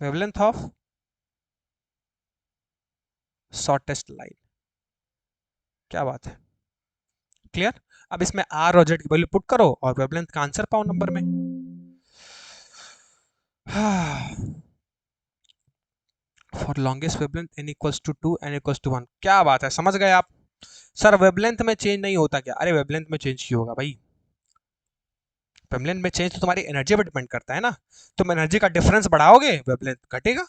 वेवलेंथ ऑफ शॉर्टेस्ट लाइन। क्या बात है, क्लियर। अब इसमें आर और जेड की वैल्यू पुट करो और वेवलेंथ का आंसर पाओ नंबर में। For longest wavelength n equals to two, n equals to one. क्या बात है, समझ गए आप। सर वेवलेंथ में चेंज नहीं होता क्या? अरे वेवलेंथ में चेंज क्यों होगा भाई? वेवलेंथ में चेंज तो तुम्हारी एनर्जी पर डिपेंड करता है ना। तुम एनर्जी का डिफरेंस बढ़ाओगे वेवलेंथ घटेगा,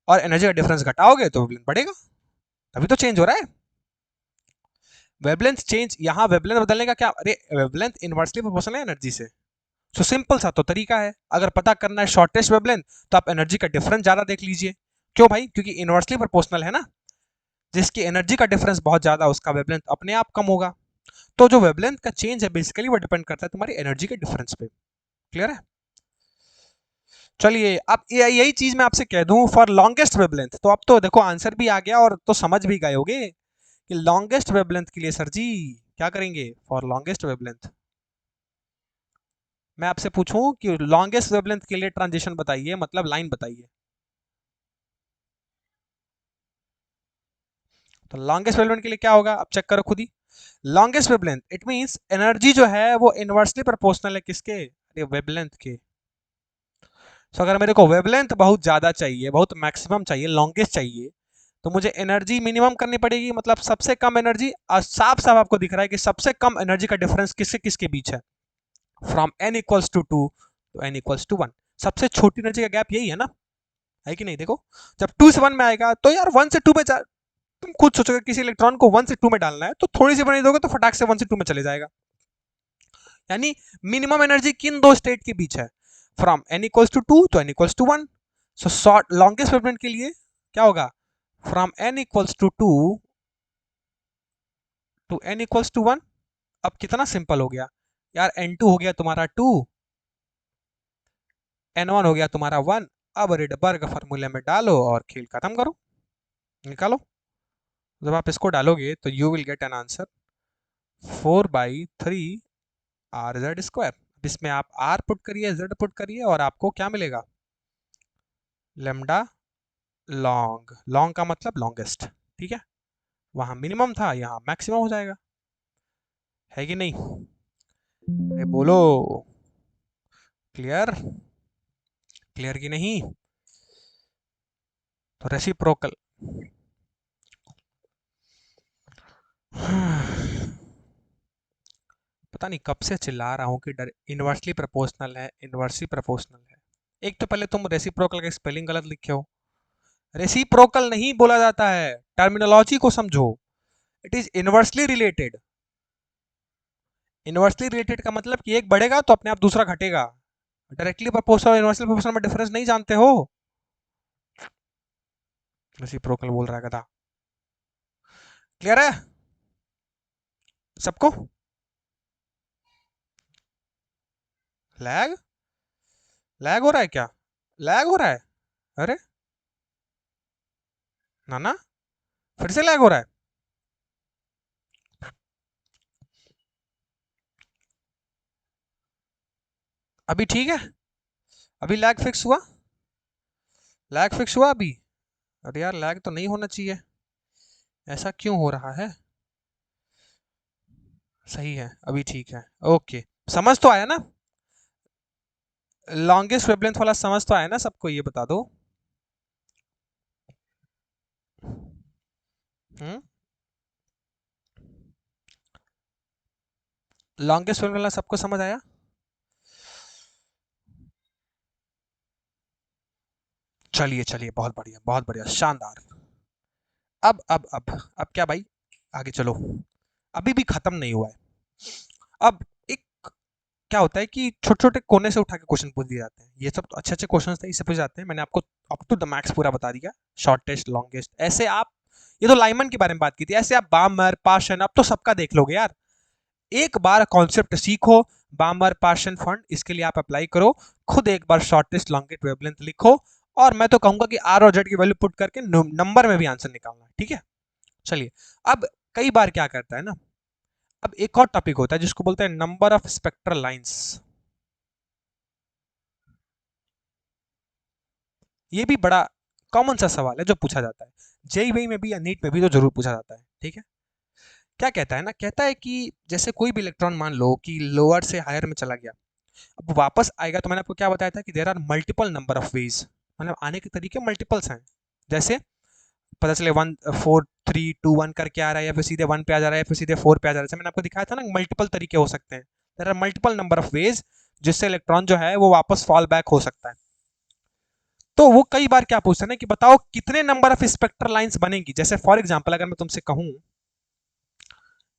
और एनर्जी का डिफरेंस घटाओगे तो वेवलेंथ बढ़ेगा, तभी तो चेंज हो रहा है। वेवलेंथ चेंज, यहाँ वेवलेंथ बदलने का क्या, अरे वेवलेंथ इनवर्सली प्रोपोर्शनल है एनर्जी से। सो सिंपल सा तो तरीका है, अगर पता करना है शॉर्टेस्ट वेवलेंथ तो आप एनर्जी का डिफरेंस ज्यादा देख लीजिए। क्यों भाई? क्योंकि इनवर्सली प्रोपोर्शनल है ना, जिसकी एनर्जी का डिफरेंस बहुत ज्यादा उसका वेवलेंथ अपने आप कम होगा। तो जो वेवलेंथ का चेंज है बेसिकली वो डिपेंड करता है तुम्हारी एनर्जी के डिफरेंस पे। क्लियर है? चलिए अब यही चीज मैं आपसे कह दूं फॉर लॉन्गेस्ट वेवलेंथ, तो अब तो देखो आंसर भी आ गया और तो समझ भी गए होगे कि लॉन्गेस्ट वेवलेंथ के लिए सर जी क्या करेंगे। फॉर लॉन्गेस्ट वेवलेंथ मैं आपसे पूछूं कि लॉन्गेस्ट वेवलेंथ के लिए ट्रांजिशन बताइए, मतलब लाइन बताइए। तो लॉन्गेस्ट वेवलेंथ के लिए क्या होगा, अब चेक करो खुद ही। Longest wavelength it means energy जो है वो इनवर्सली प्रोपोर्शनल है किसके, अरे वेवलेंथ के। तो अगर मेरे को वेवलेंथ बहुत ज्यादा चाहिए, बहुत मैक्सिमम चाहिए, लॉन्गेस्ट चाहिए, तो मुझे एनर्जी मिनिमम करनी पड़ेगी, मतलब सबसे कम एनर्जी। साफ साफ आपको दिख रहा है कि सबसे कम एनर्जी का डिफरेंस किससे किसके बीच है, from n equals to 2 to n equals to 1। सबसे छोटी एनर्जी का गैप यही है ना, है कि नहीं? देखो जब 2 से 1 में आएगा तो यार 1 से 2 में तुम खुद सोचोगे किसी इलेक्ट्रॉन को 1 से 2 में डालना है तो थोड़ी सी बना दोगे तो फटाक से 1 से 2 में चले जाएगा। यानी मिनिमम एनर्जी किन दो स्टेट के बीच है, from n equals to 2 to n equals to 1। So short longest wavelength के लिए क्या होगा, from n equals to 2 to n equals to 1। अब कितना सिंपल हो गया यार, n2 हो गया तुम्हारा 2, n1 हो गया तुम्हारा 1। अब रिडबर्ग फार्मूले में डालो और खेल खत्म करो, निकालो। जब आप इसको डालोगे तो you will get an answer 4/3 are Z square. इसमें आप आर पुट करिए, जेड पुट करिए, और आपको क्या मिलेगा, लेमडा लॉन्ग। लॉन्ग का मतलब लॉन्गेस्ट, ठीक है? वहां मिनिमम था, यहाँ मैक्सिमम हो जाएगा, है कि नहीं? अरे बोलो, क्लियर? क्लियर की नहीं? तो रेसिप्रोकल पता नहीं कब से चिल्ला रहा हूँ कि इनवर्सली प्रोपोर्शनल है, इनवर्सली प्रोपोर्शनल है। एक तो पहले तुम रेसिप्रोकल का स्पेलिंग गलत लिखे हो। रेसिप्रोकल नहीं बोला जाता है, टर्मिनोलॉजी को समझो। It is inversely related. Inversely related का मतलब कि एक बढ़ेगा तो अपने आप दूसरा घटेगा। डायरेक्टली प्रोपोर्शनल और इनवर्सली प्रोपोर्शनल में डिफरेंस नहीं जानते हो? रेसिप्रोकल बोल रहा है गधा। क्लियर है सबको? लैग लैग हो रहा है क्या? लैग हो रहा है? अरे ना ना, फिर से लैग हो रहा है। अभी ठीक है? अभी लैग फिक्स हुआ? लैग फिक्स हुआ अभी? अरे यार लैग तो नहीं होना चाहिए, ऐसा क्यों हो रहा है? सही है, अभी ठीक है। ओके, समझ तो आया ना? लॉन्गेस्ट वेवलेंथ वाला समझ तो आया ना सबको, ये बता दो। हम्म, लॉन्गेस्ट वेवलेंथ वाला सबको समझ आया? चलिए चलिए, बहुत बढ़िया बहुत बढ़िया, शानदार। अब क्या भाई, आगे चलो। अभी भी खत्म नहीं हुआ है। अब एक क्या होता है कि छोटे छोटे कोने से उठा के क्वेश्चन पूछ दिए जाते हैं। ये सब तो अच्छे अच्छे क्वेश्चन थे, इससे पूछ जाते हैं। मैंने आपको अप टू द मैक्स पूरा बता दिया, शॉर्टेस्ट लॉन्गेस्ट ऐसे आप। ये तो लाइमन के बारे में बात की थी, ऐसे आप बामर पाशन अब तो सबका देख लोगे यार। एक बार कॉन्सेप्ट सीखो, बामर पाशन फंड, इसके लिए आप अप्लाई करो। खुद एक बार शॉर्टेस्ट लॉन्गेस्ट वेवलेंथ लिखो, और मैं तो कहूंगा कि आर और जेड की वैल्यू पुट करके नंबर में भी आंसर निकालना, ठीक है? चलिए, अब कई बार क्या करता है ना, अब एक और टॉपिक होता है जिसको बोलते हैं नंबर ऑफ स्पेक्ट्रल लाइंस। ये भी बड़ा कॉमन सा सवाल है जो पूछा जाता है, जेई वेई में भी या नीट में भी तो जरूर पूछा जाता है, ठीक है? क्या कहता है ना, कहता है कि जैसे कोई भी इलेक्ट्रॉन मान लो कि लोअर से हायर में चला गया, अब वापस आएगा तो मैंने आपको क्या बताया था कि there are multiple number of ways, मतलब आने के तरीके मल्टीपल्स हैं। जैसे पता चले 1 4 3 2 1 करके आ रहा है, या फिर सीधे 1 पे आ जा रहा है, या फिर सीधे 4 पे आ जा रहा है। जैसे मैंने आपको दिखाया था ना, मल्टीपल तरीके हो सकते हैं, there are multiple number of ways जिससे इलेक्ट्रॉन जो है वो वापस फॉल बैक हो सकता है। तो वो कई बार क्या पूछते हैं ना कि बताओ कितने नंबर ऑफ स्पेक्ट्रल लाइंस बनेंगी। जैसे फॉर एग्जांपल अगर मैं तुमसे कहूं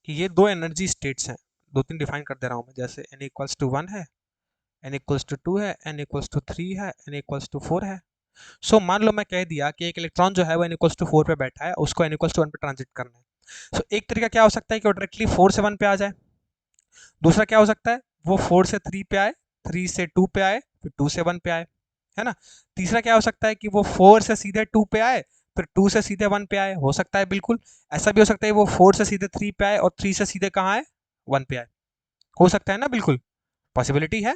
कि ये दो एनर्जी स्टेट्स हैं, दो तीन डिफाइन कर दे रहा हूं मैं, जैसे n इक्वल्स टू 1 है, n इक्वल्स टू 2 है, n इक्वल्स टू 3 है, n इक्वल्स टू 4 है। सो मान लो मैं कह दिया कि एक इलेक्ट्रॉन जो है वो n इक्वल्स टू 4 पे बैठा है, उसको n इक्वल्स टू 1 पे ट्रांजिट करना है। सो एक तरीका क्या हो सकता है कि वो डायरेक्टली 4 से 1 पे आ जाए। दूसरा क्या हो सकता है, वो 4 से 3 पे आए, 3 से 2 पे आए, फिर 2 से 1 पे आए, है ना। तीसरा क्या हो सकता है कि वो 4 से सीधे 2 पे आए, फिर 2 से सीधे 1 पे आए, हो सकता है बिल्कुल। ऐसा भी हो सकता है वो 4 से सीधे 3 पे आए और 3 से सीधे कहाँ आए, 1 पे आए, हो सकता है ना, बिल्कुल पॉसिबिलिटी है,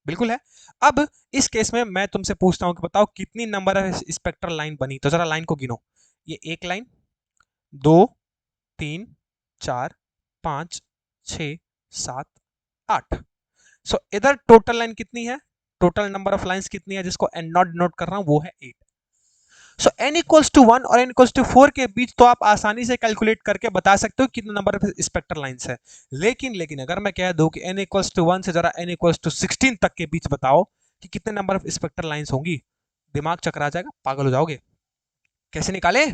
बिल्कुल है। अब इस केस में मैं तुमसे पूछता हूं कि बताओ कितनी नंबर ऑफ स्पेक्ट्रल लाइन बनी। तो जरा लाइन को गिनो, ये एक लाइन, 2 3 4 5 6 7 8। सो इधर टोटल लाइन कितनी है, टोटल नंबर ऑफ लाइंस कितनी है जिसको एन नॉट नोट कर रहा हूं, वो है 8। सो n इक्वल्स टू 1 और n इक्वल्स टू 4 के बीच तो आप आसानी से कैलकुलेट करके बता सकते हो कितने नंबर ऑफ स्पेक्ट्रल लाइंस है। लेकिन अगर मैं कह दूं कि n इक्वल्स टू 1 से जरा n इक्वल्स टू 16 तक के बीच बताओ कि कितने नंबर ऑफ स्पेक्ट्रल लाइंस होंगी, दिमाग चकरा जाएगा, पागल हो जाओगे। कैसे निकाले,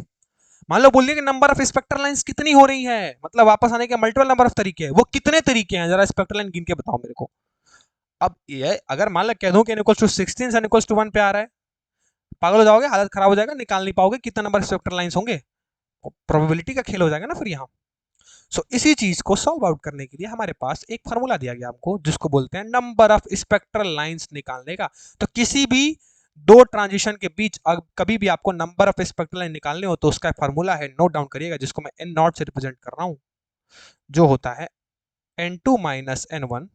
मान लो बोल दिया कि नंबर ऑफ स्पेक्ट्रल लाइंस कितनी हो रही है, मतलब वापस आने के मल्टीपल नंबर ऑफ तरीके हैं, वो कितने तरीके हैं जरा स्पेक्ट्रल लाइन गिन के बताओ मेरे को। अब ये अगर मान लो कह दूं कि n इक्वल्स टू 16 से n इक्वल्स टू 1 पे आ रहा है, पागल हो जाओगे, हालत खराब हो जाएगा, निकाल नहीं पाओगे कितने नंबर स्पेक्ट्रल लाइंस होंगे, प्रोबेबिलिटी का खेल हो जाएगा ना फिर यहाँ। सो इसी चीज को सॉल्व आउट करने के लिए हमारे पास एक फार्मूला दिया गया हमको, जिसको बोलते हैं नंबर ऑफ स्पेक्ट्रल लाइंस निकालने का। तो किसी भी दो ट्रांजिशन के बीच कभी भी आपको नंबर ऑफ स्पेक्ट्रल लाइन निकालने हो तो उसका फार्मूला है, नोट डाउन करिएगा, जिसको मैं एन नॉट से रिप्रेजेंट कर रहा हूं, जो होता है n2 minus n1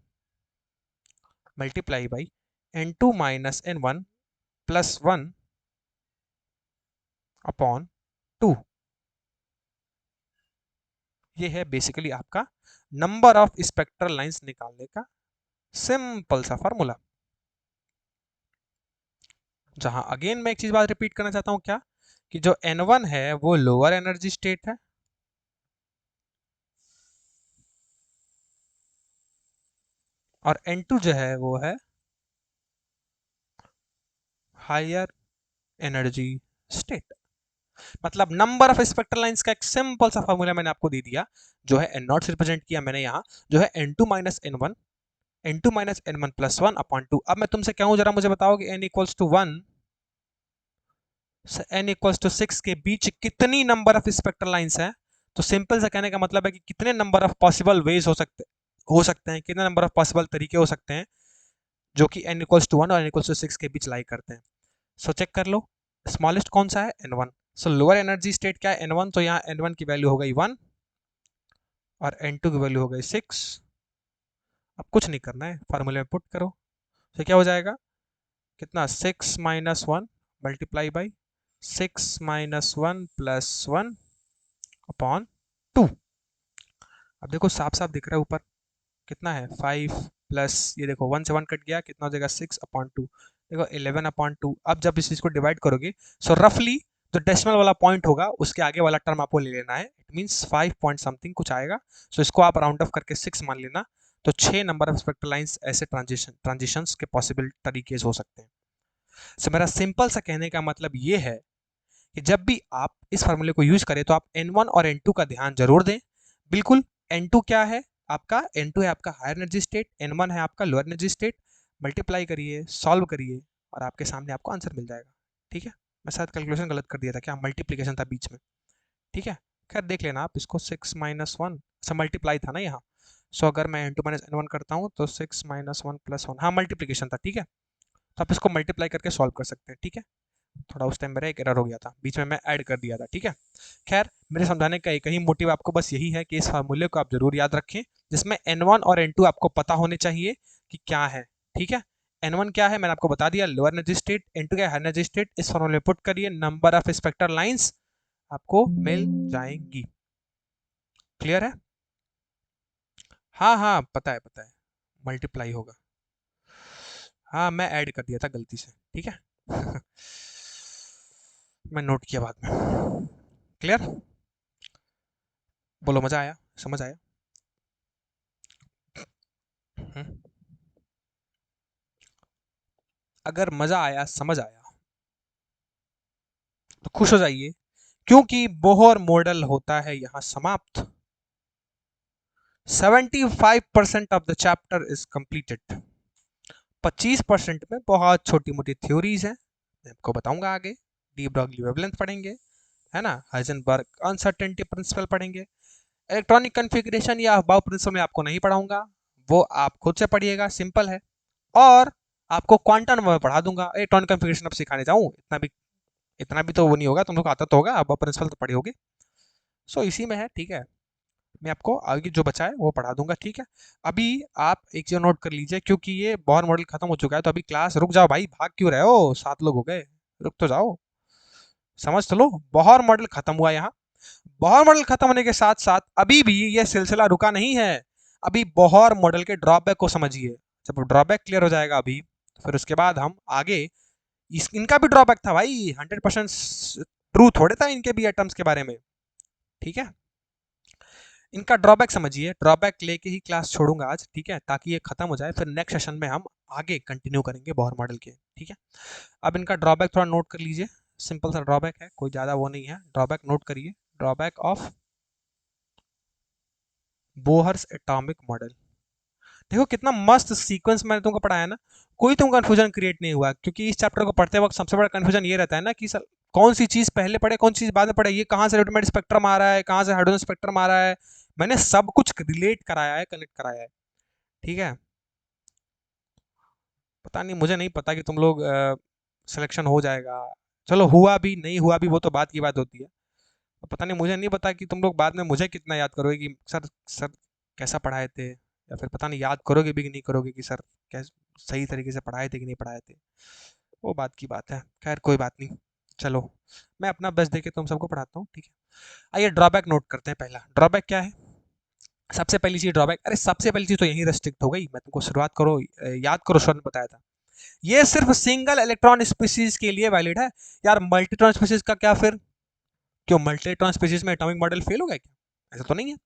multiply by n2 minus n1 plus 1 upon 2। ये है बेसिकली आपका नंबर ऑफ स्पेक्ट्रल लाइंस निकालने का सिंपल सा फार्मूला। जहां अगेन मैं एक चीज बात रिपीट करना चाहता हूं, क्या कि जो n1 है वो लोअर एनर्जी स्टेट है, और n2 जो है वो है हायर एनर्जी स्टेट। मतलब नंबर ऑफ स्पेक्ट्रल लाइंस का एक सिंपल सा फार्मूला मैंने आपको दे दिया, जो है n नॉट से रिप्रेजेंट किया मैंने यहाँ, जो है n2 minus n1, n2 minus n1 plus 1 upon 2। अब मैं तुमसे कहूं जरा मुझे बताओ कि n इक्वल्स टू 1 से n इक्वल्स टू 6 के बीच कितनी नंबर ऑफ स्पेक्ट्रल लाइंस हैं। तो सिंपल सा कहने का मतलब है कि कितने नंबर ऑफ पॉसिबल वेज हो सकते हैं, कितने नंबर ऑफ पॉसिबल तरीके हो सकते हैं जो कि n इक्वल्स टू 1 और n इक्वल्स टू 6 के बीच लाई करते हैं। सो चेक कर लो, स्मॉलेस्ट कौन सा है, n1। सो लोअर एनर्जी स्टेट क्या है, n1, तो यहाँ n1 की वैल्यू हो गई 1 और n2 की वैल्यू हो गई 6। अब कुछ नहीं करना है, फार्मूले में पुट करो, तो क्या हो जाएगा, कितना, 6 minus 1 multiply by 6 minus 1 plus 1 upon 2। अब देखो साफ साफ दिख रहा है ऊपर कितना है, 5 प्लस ये देखो 1 से 1 कट गया, कितना हो जाएगा 6 अपॉन 2, देखो 11 अपॉन 2। अब जब इस चीज को डिवाइड करोगे, सो रफली जो डेसिमल वाला पॉइंट होगा उसके आगे वाला टर्म आपको ले लेना है, इट मींस 5 पॉइंट समथिंग कुछ आएगा। सो इसको आप राउंड ऑफ करके 6 मान लेना। तो 6 नंबर ऑफ स्पेक्ट्रल लाइंस ऐसे ट्रांजिशंस के पॉसिबल तरीके हो सकते हैं। सो मेरा सिंपल सा कहने का मतलब ये है कि जब भी आप इस फार्मूले को यूज करें तो आप n1 और n2 का ध्यान जरूर दें। बिल्कुल, n2 क्या है आपका, n2 है आपका हायर एनर्जी स्टेट, n1 है आपका लोअर एनर्जी स्टेट। मल्टीप्लाई करिए, सॉल्व करिए और आपके सामने आपको आंसर मिल जाएगा। ठीक है, मैं शायद कैलकुलेशन गलत कर दिया था, क्या मल्टीप्लीकेशन था बीच में। ठीक है, खैर देख लेना आप इसको, 6 माइनस 1 से मल्टीप्लाई था ना यहाँ। सो अगर मैं n2 माइनस n1 करता हूँ तो 6 माइनस 1 प्लस 1, हाँ मल्टीप्लीकेशन था, ठीक है। तो आप इसको मल्टीप्लाई करके सॉल्व कर सकते हैं। ठीक है, थोड़ा उस टाइम मेरा एक एरर हो गया था, बीच में मैं ऐड कर दिया था। ठीक है, खैर मेरे समझाने का एक ही मोटिव आपको बस यही है कि इस फार्मूले को आप जरूर याद रखें, जिसमें n1 और n2 आपको पता होने चाहिए कि क्या है। ठीक है, n1 क्या है मैंने आपको बता दिया, लोअर एनर्जी स्टेट, n2 क्या है, हायर एनर्जी स्टेट। इस फार्मूले में पुट करिए, नंबर ऑफ स्पेक्ट्रल लाइंस आपको मिल जाएंगी। क्लियर है, हाँ हाँ पता है पता है, मल्टीप्लाई होगा, हाँ मैं ऐड कर दिया था गलती से। ठीक है मैं नोट किया बाद में। क्लियर? बोलो मजा आया, समझ आया? अगर मजा आया, समझ आया, तो खुश हो जाइए, क्योंकि बोहर मॉडल होता है यहां समाप्त। 75% of the chapter is completed. 25% में बहुत छोटी मोटी थ्योरीज हैं, मैं आपको बताऊंगा आगे। डी ब्रॉगली वेवलेंथ पढ़ेंगे, है ना, हाइजेनबर्ग अनसर्टेनिटी प्रिंसिपल पढ़ेंगे। इलेक्ट्रॉनिक कॉन्फ़िगरेशन या अबाव प्रिंसिपल में आपको नहीं पढ़ाऊंगा, वो आप खुद से पढ़िएगा, सिंपल है। और आपको क्वांटम नंबर में पढ़ा दूंगा। इलेक्ट्रॉनिक कॉन्फ़िगरेशन अब सिखाने जाऊं, इतना भी तो वो नहीं होगा, तुम लोग को आता तो होगा, अबाव प्रिंसिपल तो पढ़े होगे। सो इसी में है, ठीक है। मैं आपको आगे जो बचा है वो पढ़ा दूंगा, ठीक है। अभी आप एक चीज नोट कर लीजिए, क्योंकि ये बॉर मॉडल खत्म हो चुका है, तो अभी क्लास रुक जाओ भाई, भाग क्यों रहे हो, 7 लोग हो गए, रुक तो जाओ, समझ तो लो। बॉहर मॉडल खत्म हुआ यहाँ। बॉहर मॉडल खत्म होने के साथ साथ अभी भी ये सिलसिला रुका नहीं है। अभी बॉहर मॉडल के ड्रॉबैक को समझिए। जब ड्रॉबैक क्लियर हो जाएगा अभी, तो फिर उसके बाद हम आगे, इनका भी ड्रॉबैक था भाई, 100% ट्रू थोड़े था इनके भी एटम्स के बारे में, ठीक है। इनका ड्रॉबैक समझिए, ड्रॉबैक लेके ही क्लास छोड़ूंगा आज, ठीक है, ताकि ये खत्म हो जाए, फिर नेक्स्ट सेशन में हम आगे कंटिन्यू करेंगे बॉहर मॉडल के, ठीक है। अब इनका ड्रॉबैक थोड़ा नोट कर लीजिए, सिंपल सा ड्रॉबैक है, कोई ज़्यादा वो नहीं है, ड्रॉबैक नोट करिए। Drawback of Bohr's atomic model. देखो कितना मस्त सीक्वेंस मैंने तुमको पढ़ाया ना, कोई तुम कंफ्यूजन क्रिएट नहीं हुआ, क्योंकि इस चैप्टर को पढ़ते वक्त सबसे बड़ा कंफ्यूजन ये रहता है ना कि सर कौन सी चीज पहले पढ़े, कौन सी चीज बाद में पढ़े, ये कहाँ से रेडिमेड स्पेक्ट्रम आ रहा है, कहाँ से हाइड्रोजन स्पेक्ट्रम आ रहा है। मैंने सब कुछ रिलेट कराया है, कनेक्ट कराया है, ठीक है। पता नहीं, मुझे नहीं पता कि तुम लोग सिलेक्शन हो जाएगा, चलो हुआ भी नहीं हुआ भी वो तो बात की बात होती है। पता नहीं, मुझे नहीं पता कि तुम लोग बाद में मुझे कितना याद करोगे कि सर सर कैसा पढ़ाए थे, या फिर पता नहीं याद करोगे भी कि नहीं करोगे कि सर कैसे सही तरीके से पढ़ाए थे कि नहीं पढ़ाए थे, वो बात की बात है। खैर कोई बात नहीं, चलो मैं अपना बेस्ट देके तुम सबको पढ़ाता हूँ, ठीक है। आइए ड्रॉबैक नोट करते हैं। पहला ड्रॉबैक क्या है? सबसे पहली चीज ड्रॉबैक, अरे सबसे पहली चीज तो यही रेस्ट्रिक्ट हो गई, मैं तुमको शुरुआत करो याद करो, शुरुआत में बताया था, ये सिर्फ सिंगल इलेक्ट्रॉन स्पीसीज के लिए वैलिड है। यार मल्टीट्रॉन स्पीसीज का क्या फिर? क्यों मल्टी इलेक्ट्रॉन स्पीसीज में एटॉमिक मॉडल फेल हो गया क्या? ऐसा तो नहीं है।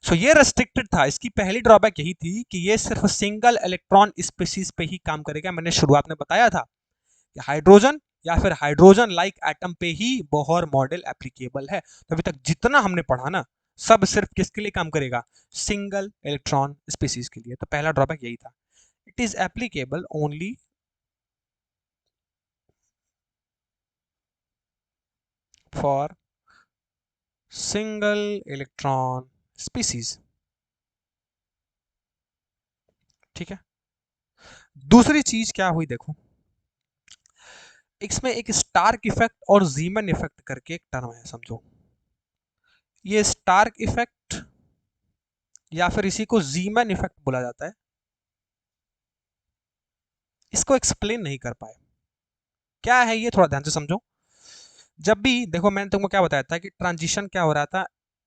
सो ये रेस्ट्रिक्टेड था, इसकी पहली ड्रॉबैक यही थी कि ये सिर्फ सिंगल इलेक्ट्रॉन स्पीसीज पे ही काम करेगा। मैंने शुरुआत में बताया था कि हाइड्रोजन या फिर हाइड्रोजन लाइक एटम पे ही बोहर मॉडल एप्लीकेबल है। तो अभी तक जितना हमने पढ़ा ना, सब सिर्फ किसके लिए काम करेगा? सिंगल इलेक्ट्रॉन स्पीसीज के लिए। तो पहला ड्रॉबैक यही था, it is applicable only for single electron species, ठीक है। दूसरी चीज क्या हुई देखो, इसमें एक स्टार्क इफेक्ट और जीमन इफेक्ट करके एक टर्म है, समझो। ये स्टार्क इफेक्ट या फिर इसी को जीमन इफेक्ट बोला जाता है, इसको एक्सप्लेन नहीं कर पाए, क्या है ये थोड़ा ध्यान से समझो। जब भी देखो, मैंने तुमको क्या बताया था कि ट्रांजिशन क्या हो रहा था,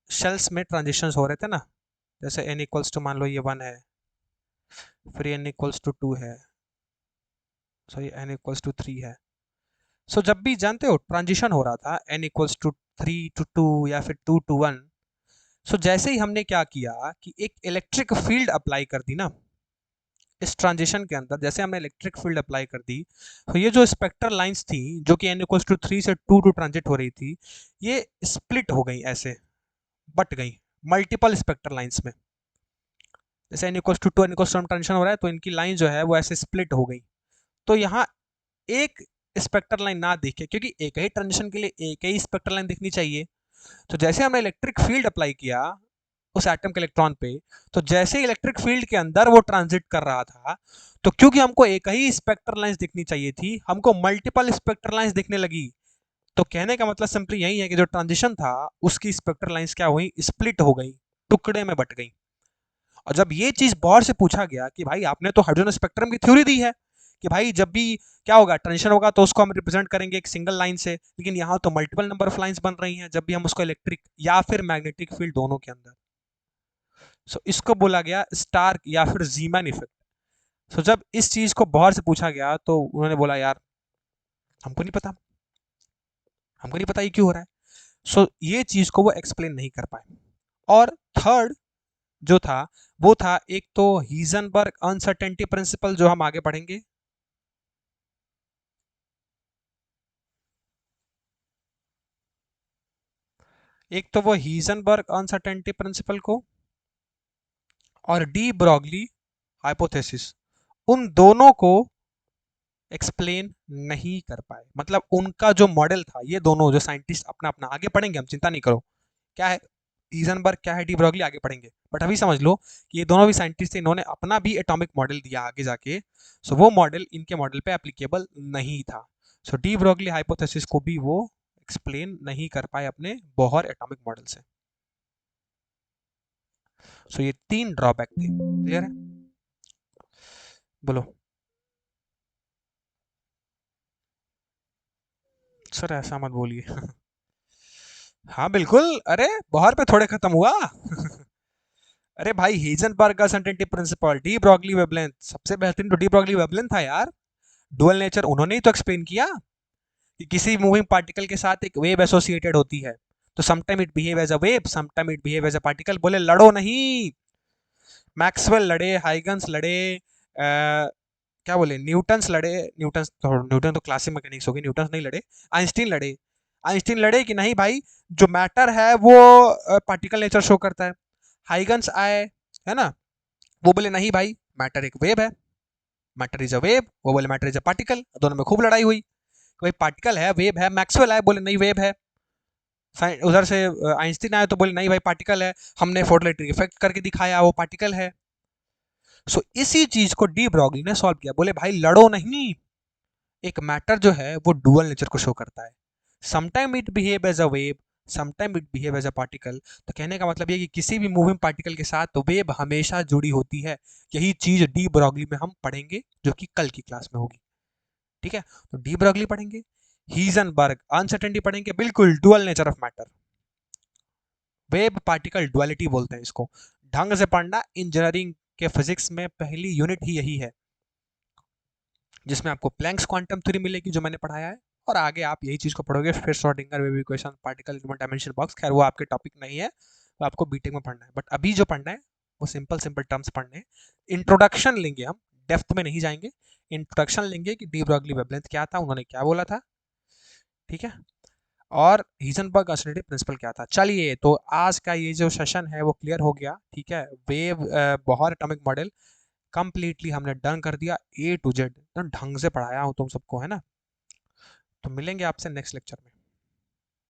शेल्स में ट्रांजिशंस हो रहे थे ना, जैसे n इक्वल्स टू मान लो ये 1 है, फिर n इक्वल्स टू 2 है, सॉरी n इक्वल्स टू 3 है। सो जब भी जानते हो ट्रांजिशन हो रहा था n इक्वल्स टू 3 टू 2 या फिर 2 टू 1, सो जैसे ही हमने क्या किया कि एक इलेक्ट्रिक फील्ड अप्लाई कर दी ना इस ट्रांजिशन के अंदर, जैसे हमने इलेक्ट्रिक फील्ड अप्लाई कर दी, तो ये जो स्पेक्ट्रल लाइंस थी जो कि n इक्वल्स टू 3 से 2 टू ट्रांजिट हो रही थी, ये स्प्लिट हो गई, ऐसे बट गई मल्टीपल स्पेक्ट्रल लाइंस में। जैसे n equals to 2 n equals to transition हो रहा है, तो इनकी लाइन जो है वो ऐसे स्प्लिट हो गई। तो यहाँ एक स्पेक्ट्रल लाइन ना दिखे, क्योंकि एक ही ट्रांजिशन के लिए एक ही स्पेक्ट्रल लाइन दिखनी चाहिए। तो जैसे हमने इलेक्ट्रिक फील्ड अप्लाई किया उस एटम के इलेक्ट्रॉन पे, तो जैसे इलेक्ट्रिक फील्ड के अंदर वो ट्रांजिट कर रहा था, तो क्योंकि हमको एक ही स्पेक्ट्रल लाइंस दिखनी चाहिए थी, हमको मल्टीपल स्पेक्ट्रल लाइंस दिखने लगी। तो कहने का मतलब सिंपली यही है कि जो ट्रांजिशन था उसकी स्पेक्ट्रल लाइंस क्या हुई, स्प्लिट हो गई, टुकड़े में बट गई। और जब ये चीज बोहर से पूछा गया कि भाई आपने तो हाइड्रोजन स्पेक्ट्रम की थ्योरी दी है कि भाई जब भी क्या होगा ट्रांजिशन होगा तो उसको हम रिप्रेजेंट करेंगे एक सिंगल लाइन से, लेकिन यहाँ तो मल्टीपल नंबर ऑफ लाइंस बन रही हैं जब भी हम उसको इलेक्ट्रिक या फिर मैग्नेटिक फील्ड दोनों के अंदर। सो इसको बोला गया स्टार्क या फिर जीमैन इफेक्ट। सो जब इस चीज को बोहर से पूछा गया तो उन्होंने बोला यार हमको नहीं पता, हमको नहीं पता ये क्यों हो रहा है। सो ये चीज को वो एक्सप्लेन नहीं कर पाए। और थर्ड जो था वो था एक तो हीजनबर्ग अनसर्टेनिटी प्रिंसिपल, जो हम आगे पढ़ेंगे। एक तो वो हीजनबर्ग अनसर्टेनिटी प्रिंसिपल को और डी ब्रॉगली हाइपोथेसिस, उन दोनों को एक्सप्लेन नहीं कर पाए। मतलब उनका जो मॉडल था, ये दोनों जो साइंटिस्ट अपना अपना, आगे पढ़ेंगे हम, चिंता नहीं करो, क्या है हीजनबर्ग क्या है डी ब्रॉगली आगे पढ़ेंगे, बट अभी समझ लो कि ये दोनों भी साइंटिस्ट थे, इन्होंने अपना भी एटॉमिक मॉडल दिया आगे जाके। सो वो मॉडल इनके मॉडल पे एप्लीकेबल नहीं था। सो डी ब्रॉगली हाइपोथेसिस को भी वो एक्सप्लेन नहीं कर पाए अपने बोहर एटॉमिक मॉडल से। सो ये 3 ड्रॉबैक थे। क्लियर है? बोलो सर, ऐसा मत बोलिए। हाँ बिल्कुल, अरे बोहर पे थोड़े खत्म हुआ। अरे भाई, हीजनबर्ग का uncertainty principle, de Broglie wavelength, सबसे बेहतरीन तो डी ब्रॉगली वेवलेंथ था यार। डुअल नेचर उन्होंने ही तो एक्सप्लेन किया कि किसी मूविंग पार्टिकल के साथ एक वेव एसोसिएटेड होती है, तो sometime it behave as a wave, sometime it behave as a particle. बोले लड़ो नहीं, मैक्सवेल लड़े, हाइगन्स लड़े, क्या बोले, न्यूटन्स लड़े, न्यूटन तो क्लासिक मैकेनिक्स होगी, न्यूटन नहीं लड़े, आइंस्टीन लड़े। आइंस्टीन लड़े कि नहीं भाई, जो मैटर है वो पार्टिकल नेचर शो करता है। हाइगन्स आए, है ना, वो बोले नहीं भाई, मैटर एक वेव है, मैटर इज अ वेव। वो बोले मैटर इज अ पार्टिकल। दोनों में खूब लड़ाई हुई, भाई पार्टिकल है वेव है। मैक्सवेल आए, बोले नहीं वेव है। उधर से आइंस्टीन आए तो बोले नहीं भाई पार्टिकल है, हमने फोटो इलेक्ट्रिक इफेक्ट करके दिखाया वो पार्टिकल है। सो इसी चीज को डी ब्रॉगली ने सॉल्व किया। बोले भाई लड़ो नहीं, एक मैटर जो है वो डुअल नेचर को शो करता है, sometime it behave as a wave, sometime it behave as a particle. तो कहने का मतलब ये कि किसी भी मूविंग पार्टिकल के साथ तो वेव हमेशा जुड़ी होती है। यही चीज डी ब्रॉगली में हम पढ़ेंगे, जो कि कल की क्लास में होगी। ठीक है, तो डी ब्रॉगली पढ़ेंगे, हीजनबर्ग अनसर्टेनिटी पढ़ेंगे, बिल्कुल dual nature of matter, web particle duality बोलते हैं इसको। ढंग से पढ़ना, इंजीनियरिंग के फिजिक्स में पहली यूनिट ही यही है, जिसमें आपको प्लैंक्स क्वांटम थ्योरी मिलेगी जो मैंने पढ़ाया है, और आगे आप यही चीज को पढ़ोगे, फिर Schrodinger wave equation, particle in one dimension box. खैर वो आपके टॉपिक नहीं है, वो आपको बीटेक में पढ़ना है, बट अभी जो पढ़ना है वो सिंपल सिंपल टर्म्स पढ़ने हैं। इंट्रोडक्शन लेंगे हम, डेप्थ में नहीं जाएंगे। इंट्रोडक्शन लेंगे कि डी ब्रॉगली वेवलेंथ क्या था, उन्होंने क्या बोला था, ठीक है, और हीजनबर्ग अनसर्टेनिटी प्रिंसिपल क्या था। चलिए, तो आज का ये जो सेशन है वो क्लियर हो गया, ठीक है। Wave Bohr atomic model completely हमने डन कर दिया, ए टू जेड ढंग से पढ़ाया हूँ तुम सबको, है ना। तो मिलेंगे आपसे नेक्स्ट लेक्चर में।